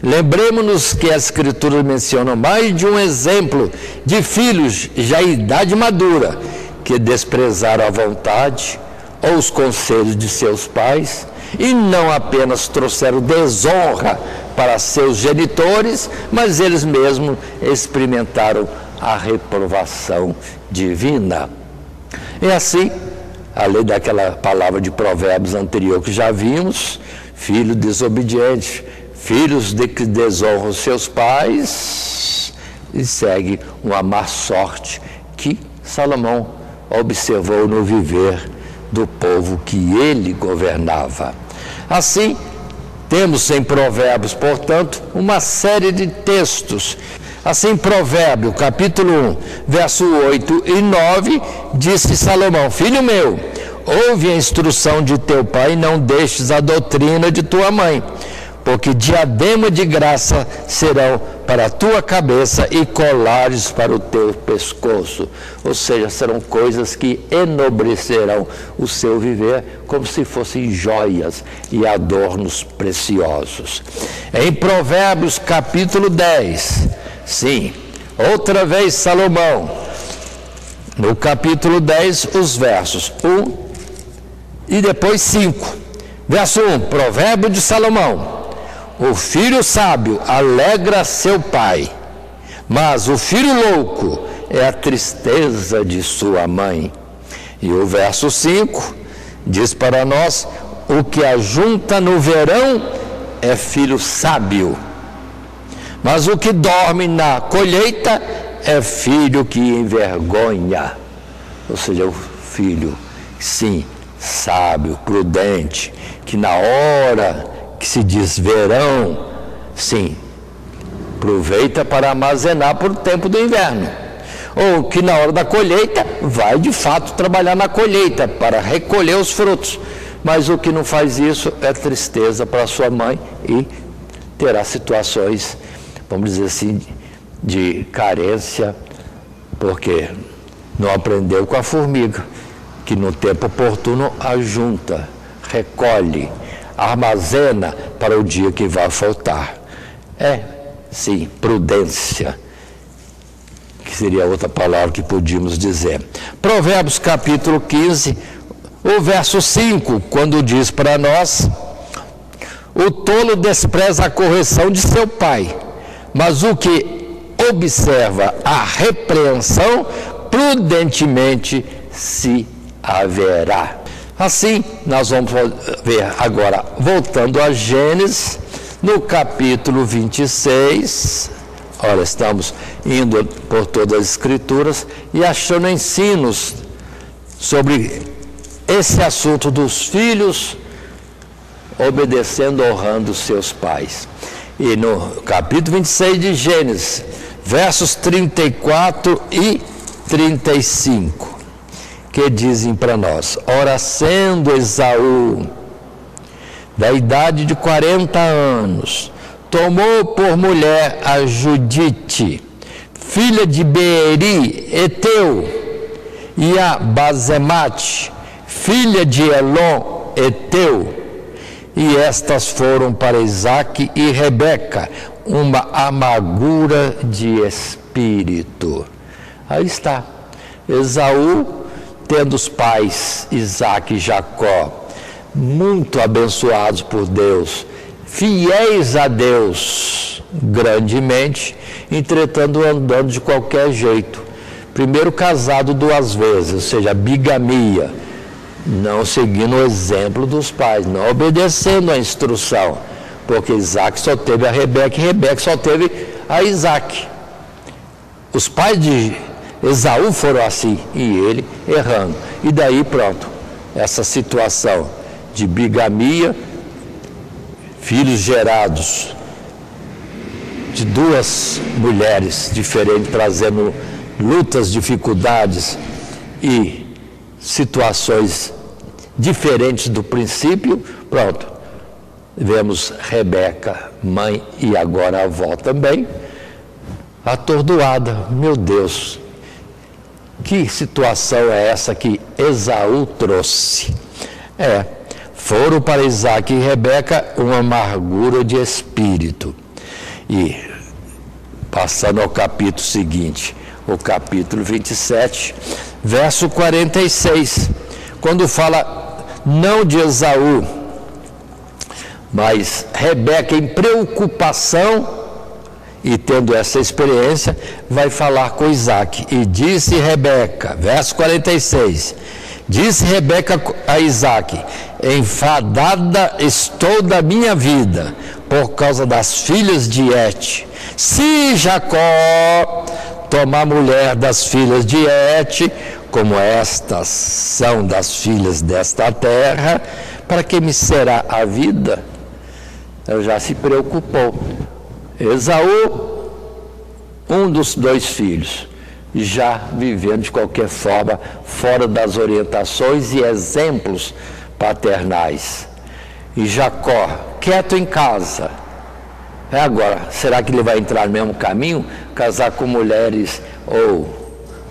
lembremos-nos que as Escrituras mencionam mais de um exemplo de filhos já em idade madura, que desprezaram a vontade ou os conselhos de seus pais, e não apenas trouxeram desonra para seus genitores, mas eles mesmos experimentaram a reprovação divina. E assim, além daquela palavra de Provérbios anterior que já vimos, filho desobediente, filhos que desonram seus pais, e segue uma má sorte que Salomão observou no viver do povo que ele governava. Assim, temos em Provérbios, portanto, uma série de textos. Assim, Provérbio, capítulo 1, verso 8 e 9, disse Salomão: filho meu, ouve a instrução de teu pai e não deixes a doutrina de tua mãe, porque diadema de graça serão para a tua cabeça e colares para o teu pescoço. Ou seja, serão coisas que enobrecerão o seu viver, como se fossem joias e adornos preciosos. Em Provérbios capítulo 10, sim, outra vez Salomão, no capítulo 10, os versos 1 e depois 5. Verso 1, Provérbio de Salomão: o filho sábio alegra seu pai, mas o filho louco é a tristeza de sua mãe. E o verso 5 diz para nós: o que ajunta no verão é filho sábio, mas o que dorme na colheita é filho que envergonha. Ou seja, o filho, sim, sábio, prudente, que na hora que se diz verão, sim, aproveita para armazenar por tempo do inverno, ou que na hora da colheita vai de fato trabalhar na colheita para recolher os frutos, mas o que não faz isso é tristeza para sua mãe e terá situações, vamos dizer assim, de carência, porque não aprendeu com a formiga, que no tempo oportuno ajunta, recolhe, armazena para o dia que vai faltar. É, sim, prudência, que seria outra palavra que podíamos dizer. Provérbios capítulo 15, o verso 5, quando diz para nós: o tolo despreza a correção de seu pai, mas o que observa a repreensão, prudentemente se haverá. Assim, nós vamos ver agora, voltando a Gênesis, no capítulo 26, olha, estamos indo por todas as Escrituras e achando ensinos sobre esse assunto dos filhos obedecendo, honrando seus pais. E no capítulo 26 de Gênesis, versos 34 e 35, que dizem para nós: ora, sendo Esaú da idade de 40 anos, tomou por mulher a Judite, filha de Beeri, Eteu, e a Basemate, filha de Elon, Eteu. E estas foram para Isaque e Rebeca uma amargura de espírito. Aí está, Esaú, tendo os pais Isaque e Jacó, muito abençoados por Deus, fiéis a Deus grandemente, entretanto andando de qualquer jeito. Primeiro casado 2 vezes, ou seja, bigamia, não seguindo o exemplo dos pais, não obedecendo a instrução, porque Isaque só teve a Rebeca e Rebeca só teve a Isaque. Os pais de Esaú foram assim, e ele errando. E daí pronto, essa situação de bigamia, filhos gerados de 2 mulheres diferentes, trazendo lutas, dificuldades e situações diferentes do princípio, pronto. Vemos Rebeca, mãe e agora avó também, atordoada. Meu Deus, que situação é essa que Esaú trouxe? Foram para Isaque e Rebeca uma amargura de espírito. E, passando ao capítulo seguinte, o capítulo 27, verso 46, quando fala não de Esaú, mas Rebeca em preocupação, e tendo essa experiência, vai falar com Isaque. E disse Rebeca, verso 46, disse Rebeca a Isaque: enfadada estou da minha vida, por causa das filhas de Et. Se Jacó tomar mulher das filhas de Et, como estas são das filhas desta terra, para que me será a vida? Ela já se preocupou. Esaú, um dos 2 filhos, já vivendo de qualquer forma fora das orientações e exemplos paternais. E Jacó, quieto em casa. Agora, será que ele vai entrar no mesmo caminho? Casar com mulheres ou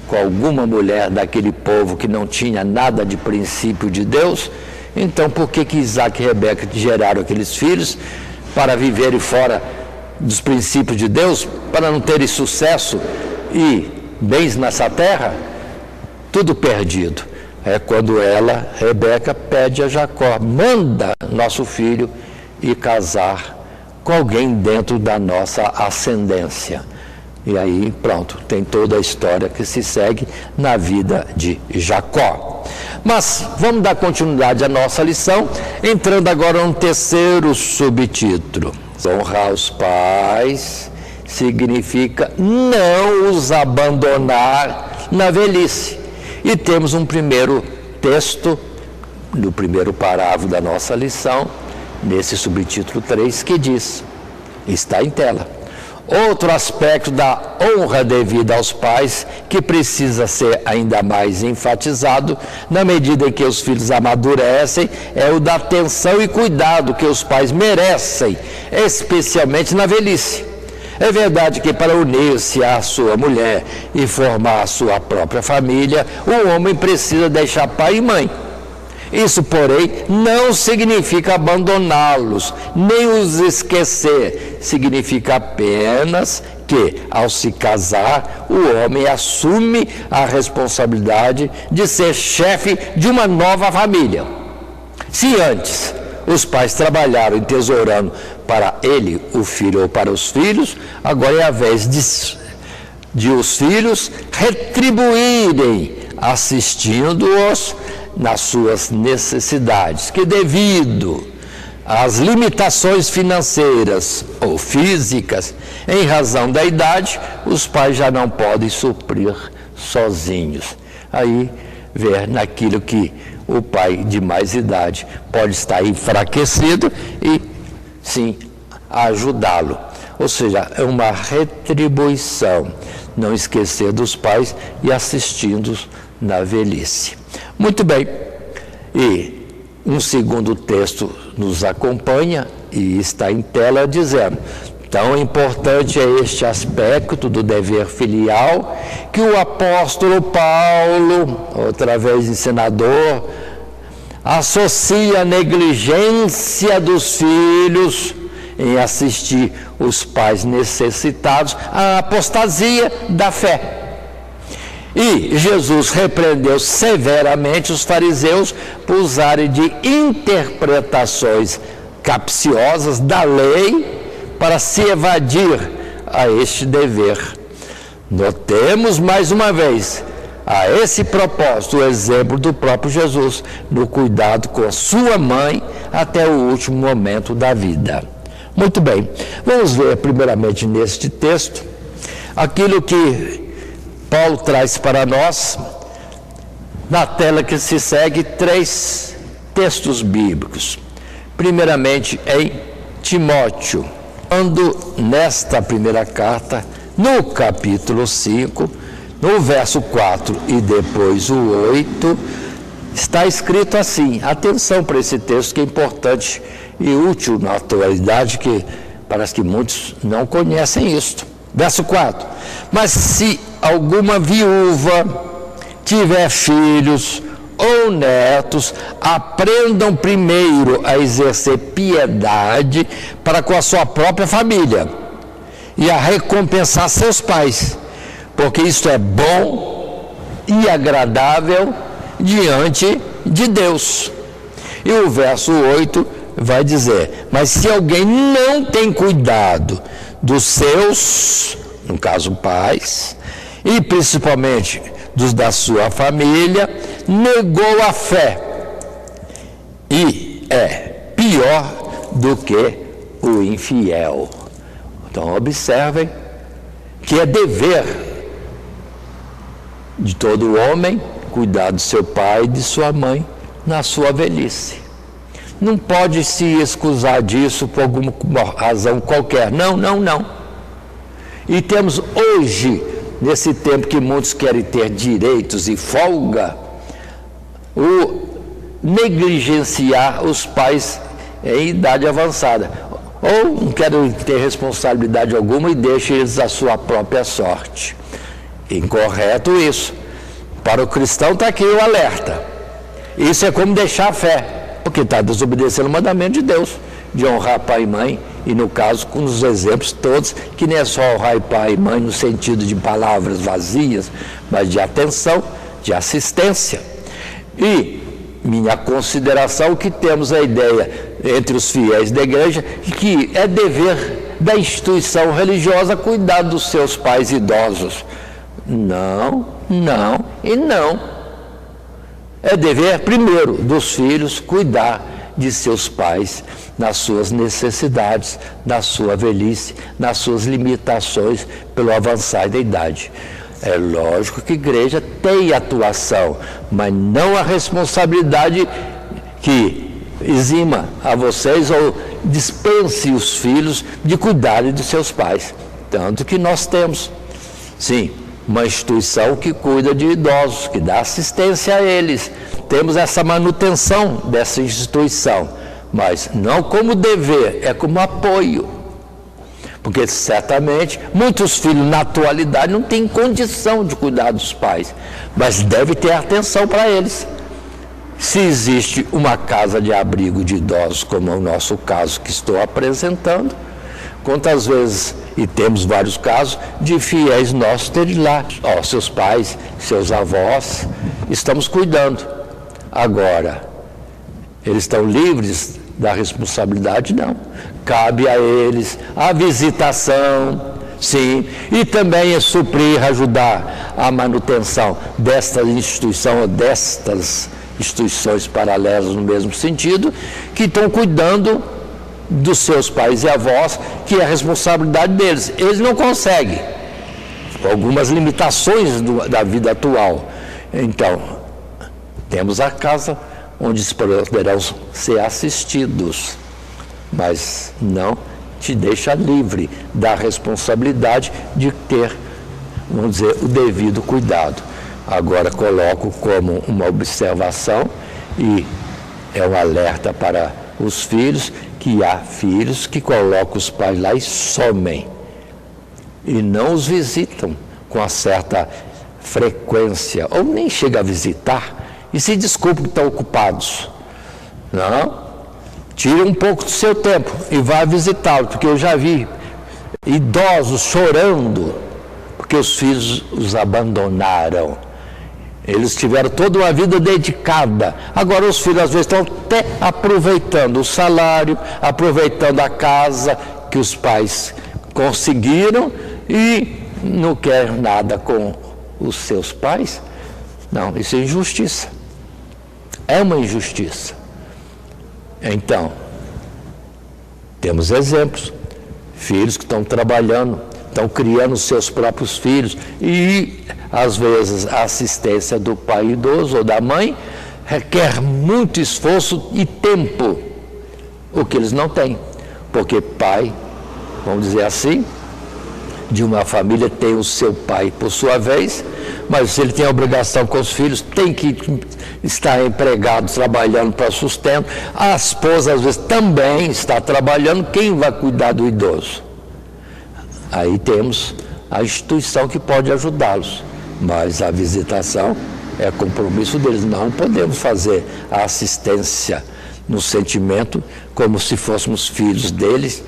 com alguma mulher daquele povo que não tinha nada de princípio de Deus? Então, por que Isaque e Rebeca geraram aqueles filhos? Para viverem fora dos princípios de Deus? Para não terem sucesso e bens nessa terra? Tudo perdido. É quando ela, Rebeca, pede a Jacó: manda nosso filho ir casar com alguém dentro da nossa ascendência. E aí, pronto, tem toda a história que se segue na vida de Jacó. Mas vamos dar continuidade à nossa lição, entrando agora no terceiro subtítulo. Honrar os pais significa não os abandonar na velhice. E temos um primeiro texto, no primeiro parágrafo da nossa lição, nesse subtítulo 3, que diz, está em tela: outro aspecto da honra devida aos pais, que precisa ser ainda mais enfatizado na medida em que os filhos amadurecem, é o da atenção e cuidado que os pais merecem, especialmente na velhice. É verdade que para unir-se à sua mulher e formar a sua própria família, o homem precisa deixar pai e mãe. Isso, porém, não significa abandoná-los, nem os esquecer. Significa apenas que, ao se casar, o homem assume a responsabilidade de ser chefe de uma nova família. Se antes os pais trabalharam entesourando para ele, o filho ou para os filhos, agora é a vez de os filhos retribuírem, assistindo-os nas suas necessidades, que devido às limitações financeiras ou físicas, em razão da idade, os pais já não podem suprir sozinhos. Aí, ver naquilo que o pai de mais idade pode estar enfraquecido e, sim, ajudá-lo. Ou seja, é uma retribuição, não esquecer dos pais e assistindo-os na velhice. Muito bem, e um segundo texto nos acompanha e está em tela dizendo: Tão importante é este aspecto do dever filial que o apóstolo Paulo, outra vez ensinador, associa a negligência dos filhos em assistir os pais necessitados à apostasia da fé. E Jesus repreendeu severamente os fariseus por usarem de interpretações capciosas da lei para se evadir a este dever. Notemos mais uma vez, a esse propósito, o exemplo do próprio Jesus no cuidado com a sua mãe até o último momento da vida. Muito bem, vamos ver primeiramente neste texto aquilo que Paulo traz para nós. Na tela que se segue, 3 textos bíblicos. Primeiramente em Timóteo, quando nesta primeira carta, no capítulo 5, no verso 4 e depois o 8, está escrito assim. Atenção para esse texto que é importante e útil na atualidade, que parece que muitos não conhecem isto. Verso 4: mas se alguma viúva tiver filhos ou netos, aprendam primeiro a exercer piedade para com a sua própria família e a recompensar seus pais, porque isto é bom e agradável diante de Deus. E o verso 8 vai dizer: mas se alguém não tem cuidado dos seus, no caso pais, e principalmente dos da sua família, negou a fé e é pior do que o infiel. Então observem que é dever de todo homem cuidar do seu pai e de sua mãe na sua velhice. Não pode se excusar disso por alguma razão qualquer. Não. E temos hoje, nesse tempo que muitos querem ter direitos e folga, o negligenciar os pais em idade avançada. Ou não querem ter responsabilidade alguma e deixam eles à sua própria sorte. Incorreto isso. Para o cristão está aqui o alerta. Isso é como deixar a fé, porque está desobedecendo o mandamento de Deus, de honrar pai e mãe, e no caso, com os exemplos todos, que não é só honrar pai e mãe no sentido de palavras vazias, mas de atenção, de assistência. E minha consideração que temos a ideia entre os fiéis da igreja de que é dever da instituição religiosa cuidar dos seus pais idosos. Não. É dever, primeiro, dos filhos cuidar de seus pais nas suas necessidades, na sua velhice, nas suas limitações pelo avançar da idade. É lógico que a igreja tem atuação, mas não a responsabilidade que exima a vocês ou dispense os filhos de cuidarem de seus pais. Tanto que nós temos, sim, uma instituição que cuida de idosos, que dá assistência a eles. Temos essa manutenção dessa instituição, mas não como dever, é como apoio. Porque certamente muitos filhos na atualidade não têm condição de cuidar dos pais, mas deve ter atenção para eles. Se existe uma casa de abrigo de idosos, como é o nosso caso que estou apresentando, quantas vezes, e temos vários casos, de fiéis nossos terem lá, seus pais, seus avós, estamos cuidando. Agora, eles estão livres da responsabilidade? Não. Cabe a eles a visitação, sim, e também é suprir, ajudar a manutenção desta instituição ou destas instituições paralelas no mesmo sentido, que estão cuidando dos seus pais e avós, que é a responsabilidade deles. Eles não conseguem, por algumas limitações da vida atual. Então, temos a casa onde poderão ser assistidos, mas não te deixa livre da responsabilidade de ter, vamos dizer, o devido cuidado. Agora coloco como uma observação e é um alerta para os filhos, que há filhos que colocam os pais lá e somem. E não os visitam com uma certa frequência, ou nem chega a visitar, e se desculpem que estão ocupados. Não, tire um pouco do seu tempo e vá visitá-los, porque eu já vi idosos chorando, porque os filhos os abandonaram. Eles tiveram toda uma vida dedicada. Agora os filhos às vezes estão até aproveitando o salário, aproveitando a casa que os pais conseguiram e não quer nada com os seus pais. Não, isso é injustiça. É uma injustiça. Então, temos exemplos. Filhos que estão trabalhando, estão criando seus próprios filhos e, às vezes, a assistência do pai idoso ou da mãe requer muito esforço e tempo, o que eles não têm. Porque pai, vamos dizer assim, de uma família tem o seu pai por sua vez, mas se ele tem a obrigação com os filhos, tem que estar empregado, trabalhando para sustento. A esposa às vezes também está trabalhando, quem vai cuidar do idoso? Aí temos a instituição que pode ajudá-los, mas a visitação é compromisso deles. Não podemos fazer a assistência no sentimento como se fôssemos filhos deles.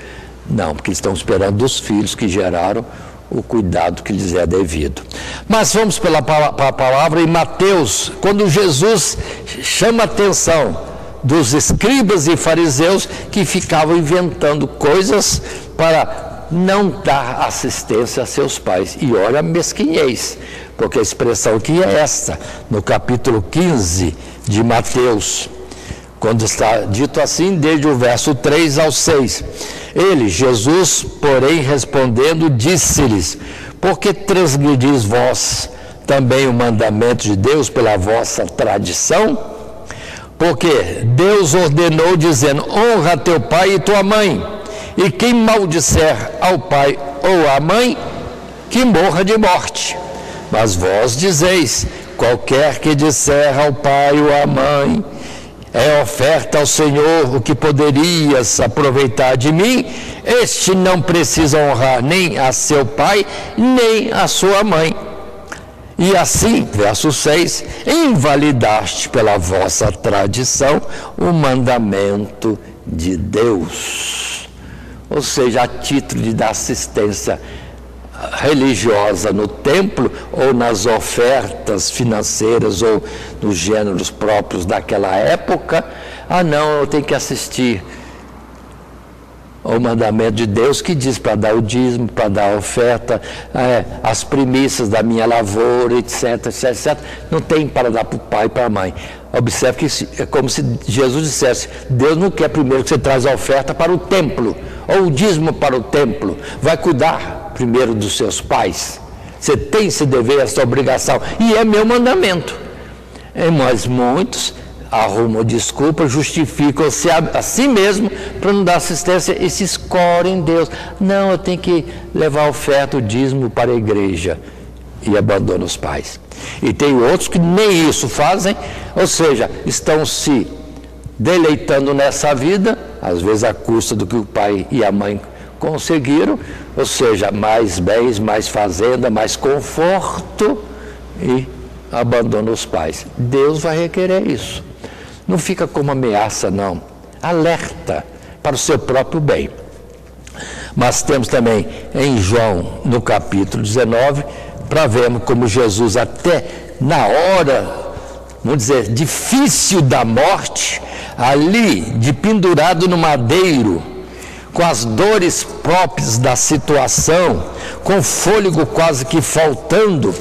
Não, porque estão esperando dos filhos que geraram o cuidado que lhes é devido. Mas vamos para a palavra em Mateus, quando Jesus chama a atenção dos escribas e fariseus que ficavam inventando coisas para não dar assistência a seus pais. E olha a mesquinhez, porque a expressão aqui é esta, no capítulo 15 de Mateus, quando está dito assim, desde o verso 3 ao 6. Ele, Jesus, porém, respondendo, disse-lhes: por que transgredis vós também o mandamento de Deus pela vossa tradição? Porque Deus ordenou, dizendo: honra teu pai e tua mãe, e quem maldisser ao pai ou à mãe, que morra de morte. Mas vós dizeis: qualquer que disser ao pai ou à mãe, é oferta ao Senhor o que poderias aproveitar de mim, este não precisa honrar nem a seu pai, nem a sua mãe. E assim, verso 6, invalidaste pela vossa tradição o mandamento de Deus. Ou seja, a título de dar assistência religiosa no templo ou nas ofertas financeiras ou nos gêneros próprios daquela época, não, eu tenho que assistir ao mandamento de Deus que diz para dar o dízimo, para dar a oferta, as primícias da minha lavoura, etc, etc, etc. Não tem para dar para o pai e para a mãe. Observe que é como se Jesus dissesse: Deus não quer primeiro que você traz a oferta para o templo, ou o dízimo para o templo, vai cuidar primeiro dos seus pais. Você tem esse dever, essa obrigação, e é meu mandamento. Mas muitos arrumam desculpa, justificam-se a si mesmo para não dar assistência e se escorem em Deus. Não, eu tenho que levar a oferta, o dízimo para a igreja, e abandonam os pais. E tem outros que nem isso fazem, ou seja, estão se deleitando nessa vida, às vezes à custa do que o pai e a mãe conseguiram, ou seja, mais bens, mais fazenda, mais conforto, e abandona os pais. Deus vai requerer isso. Não fica como ameaça, não. Alerta para o seu próprio bem. Mas temos também em João, no capítulo 19, para vermos como Jesus, até na hora, vamos dizer, difícil da morte, ali, de pendurado no madeiro, com as dores próprias da situação, com fôlego quase que faltando,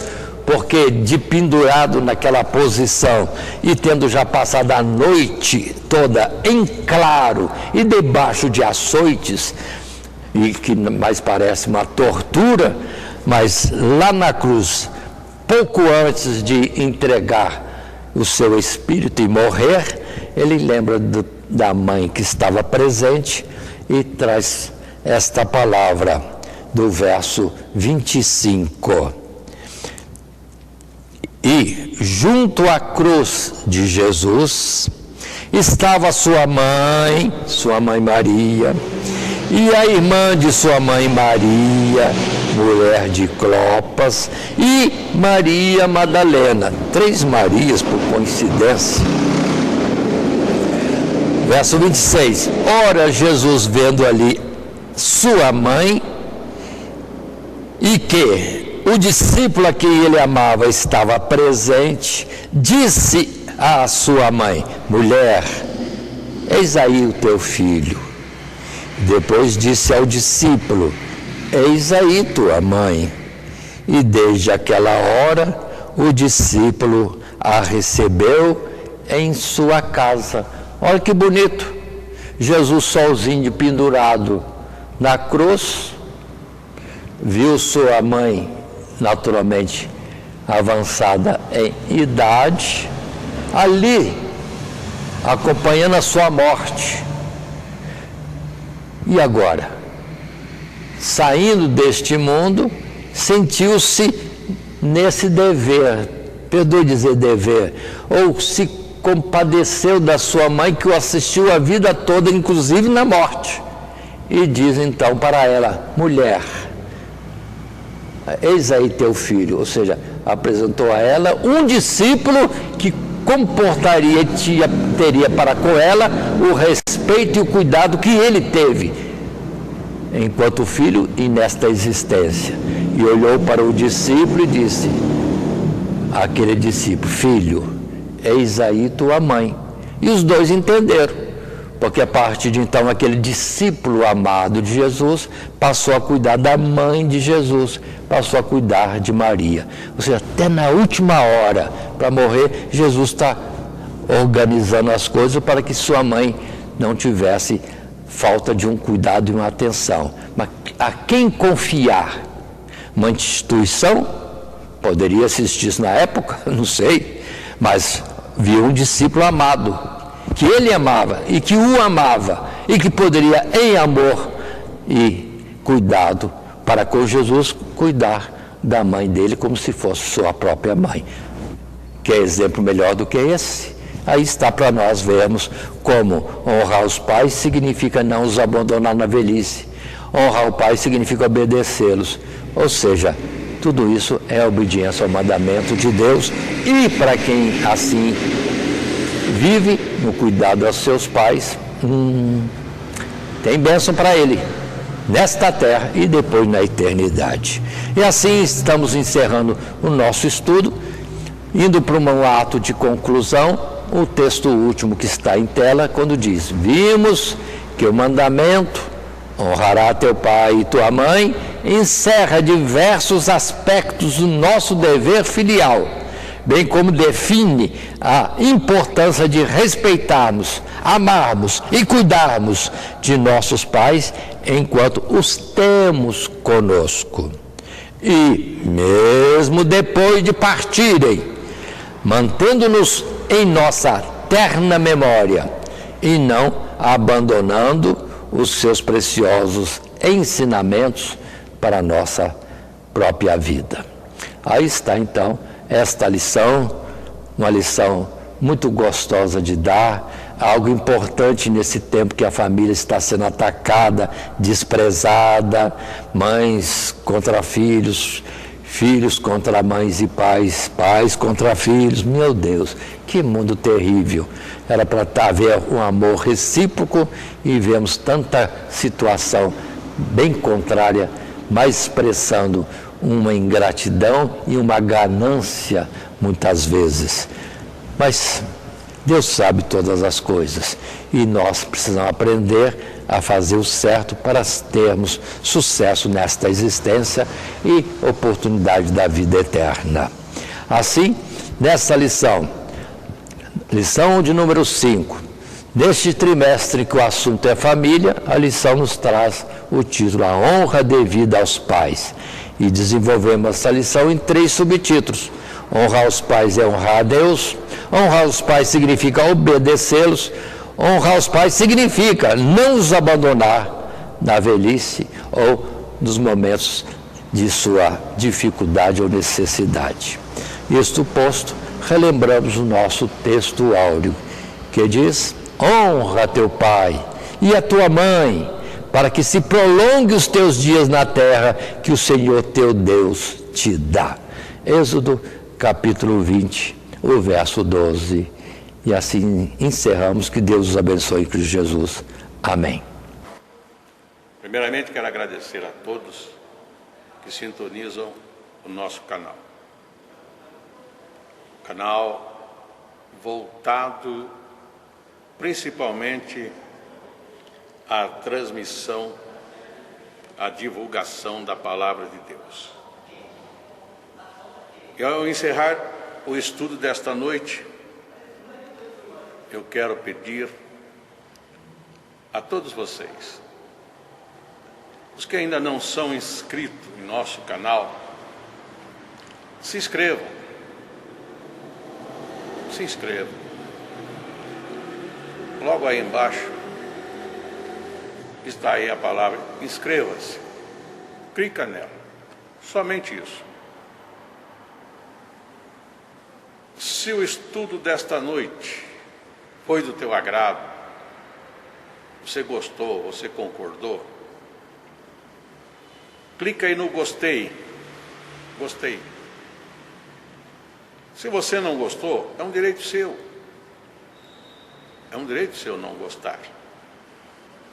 porque de pendurado naquela posição e tendo já passado a noite toda em claro e debaixo de açoites, e que mais parece uma tortura, mas lá na cruz, pouco antes de entregar o seu espírito e morrer, ele lembra da mãe que estava presente e traz esta palavra do verso 25. E junto à cruz de Jesus estava sua mãe Maria, e a irmã de sua mãe Maria, mulher de Clopas, e Maria Madalena. 3 Marias, por coincidência. Verso 26. Ora, Jesus, vendo ali sua mãe, e que o discípulo a quem ele amava estava presente, disse à sua mãe: mulher, eis aí o teu filho. Depois disse ao discípulo: eis aí tua mãe. E desde aquela hora o discípulo a recebeu em sua casa. Olha que bonito, Jesus sozinho pendurado na cruz, viu sua mãe, naturalmente avançada em idade, ali, acompanhando a sua morte. E agora, saindo deste mundo, sentiu-se nesse dever, perdoe dizer dever, ou se compadeceu da sua mãe, que o assistiu a vida toda, inclusive na morte. E diz então para ela: mulher, eis aí teu filho. Ou seja, apresentou a ela um discípulo que comportaria, teria para com ela o respeito e o cuidado que ele teve enquanto filho e nesta existência. E olhou para o discípulo e disse àquele discípulo: filho, eis aí tua mãe. E os dois entenderam, porque a partir de então aquele discípulo amado de Jesus passou a cuidar da mãe de Jesus, passou a cuidar de Maria. Ou seja, até na última hora para morrer, Jesus está organizando as coisas para que sua mãe não tivesse falta de um cuidado e uma atenção. Mas a quem confiar? Uma instituição? Poderia existir isso na época, não sei, mas viu um discípulo amado, que ele amava e que o amava, e que poderia, em amor e cuidado para com Jesus, cuidar da mãe dele como se fosse sua própria mãe. Que exemplo melhor do que esse? Aí está para nós vermos como honrar os pais significa não os abandonar na velhice. Honrar o pai significa obedecê-los. Ou seja, tudo isso é obediência ao mandamento de Deus, e para quem assim vive no cuidado aos seus pais, tem bênção para ele nesta terra e depois na eternidade. E assim estamos encerrando o nosso estudo, indo para um ato de conclusão, o texto último que está em tela, quando diz: vimos que o mandamento honrará teu pai e tua mãe encerra diversos aspectos do nosso dever filial, bem como define a importância de respeitarmos, amarmos e cuidarmos de nossos pais enquanto os temos conosco. E, mesmo depois de partirem, mantendo-nos em nossa terna memória e não abandonando os seus preciosos ensinamentos para a nossa própria vida. Aí está então esta lição, uma lição muito gostosa de dar, algo importante nesse tempo que a família está sendo atacada, desprezada, mães contra filhos, filhos contra mães e pais, pais contra filhos. Meu Deus, que mundo terrível. Era para haver um amor recíproco e vemos tanta situação bem contrária, mas expressando uma ingratidão e uma ganância muitas vezes. Mas Deus sabe todas as coisas e nós precisamos aprender a fazer o certo para termos sucesso nesta existência e oportunidade da vida eterna. Assim, nessa lição de número 5, neste trimestre que o assunto é família, a lição nos traz o título A Honra Devida aos Pais. E desenvolvemos essa lição em 3 subtítulos. Honrar os pais é honrar a Deus, honrar os pais significa obedecê-los, honrar os pais significa não os abandonar na velhice ou nos momentos de sua dificuldade ou necessidade. Isto posto, relembramos o nosso texto áureo, que diz: honra teu pai e a tua mãe, para que se prolongue os teus dias na terra que o Senhor teu Deus te dá. Êxodo capítulo 20, o verso 12. E assim encerramos. Que Deus os abençoe em Cristo Jesus. Amém. Primeiramente, quero agradecer a todos que sintonizam o nosso canal. Canal voltado principalmente à transmissão, à divulgação da Palavra de Deus. E ao encerrar o estudo desta noite, eu quero pedir a todos vocês, os que ainda não são inscritos em nosso canal, se inscrevam. Se inscrevam. Logo aí embaixo está aí a palavra inscreva-se. Clica nela. Somente isso. Se o estudo desta noite foi do teu agrado, você gostou, você concordou, clica aí no gostei. Gostei. Se você não gostou, é um direito seu. É um direito seu não gostar.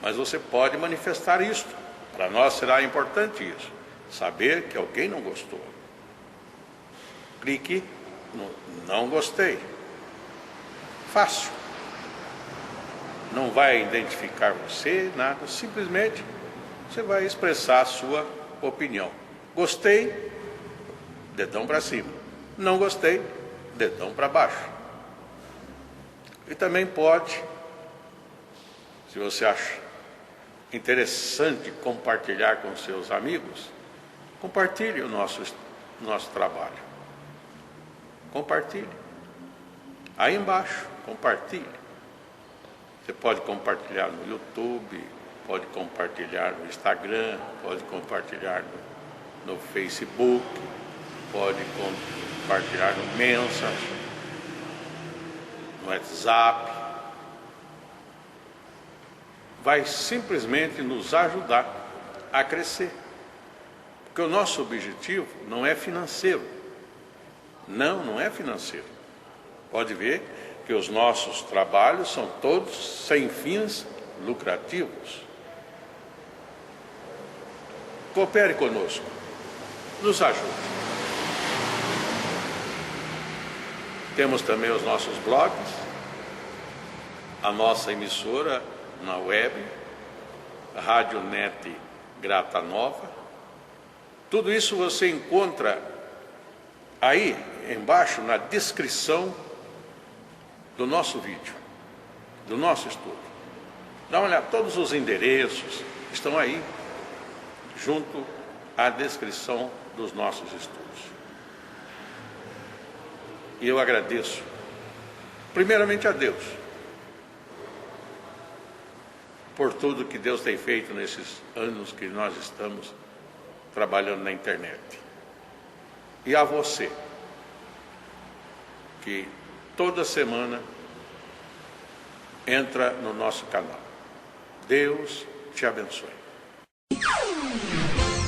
Mas você pode manifestar isso. Para nós será importante isso. Saber que alguém não gostou. Clique no não gostei. Fácil. Não vai identificar você, nada. Simplesmente você vai expressar a sua opinião. Gostei, dedão para cima. Não gostei, dedão para baixo. E também pode, se você acha interessante compartilhar com seus amigos, compartilhe o nosso trabalho. Compartilhe. Aí embaixo, compartilhe. Você pode compartilhar no YouTube, pode compartilhar no Instagram, pode compartilhar no Facebook, pode compartilhar no Messenger, no WhatsApp. Vai simplesmente nos ajudar a crescer. Porque o nosso objetivo não é financeiro. Não é financeiro. Pode ver que os nossos trabalhos são todos sem fins lucrativos. Coopere conosco. Nos ajude. Temos também os nossos blogs, a nossa emissora na web, a Rádio Net Grata Nova. Tudo isso você encontra aí embaixo na descrição do nosso vídeo, do nosso estudo. Dá uma olhada, todos os endereços estão aí, junto à descrição dos nossos estudos. E eu agradeço, primeiramente a Deus, por tudo que Deus tem feito nesses anos que nós estamos trabalhando na internet. E a você, que toda semana entra no nosso canal. Deus te abençoe.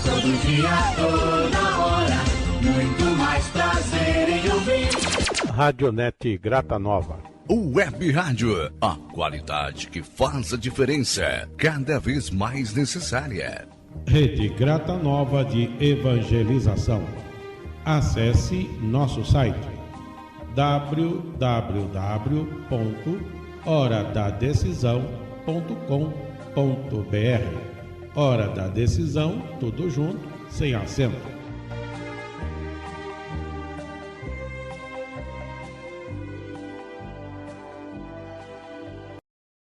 Todo dia, toda hora, muito mais prazer em ouvir. Radionet Grata Nova. Web Rádio, a qualidade que faz a diferença, cada vez mais necessária. Rede Grata Nova de Evangelização. Acesse nosso site www.horadadecisão.com.br. Hora da Decisão, tudo junto, sem acento.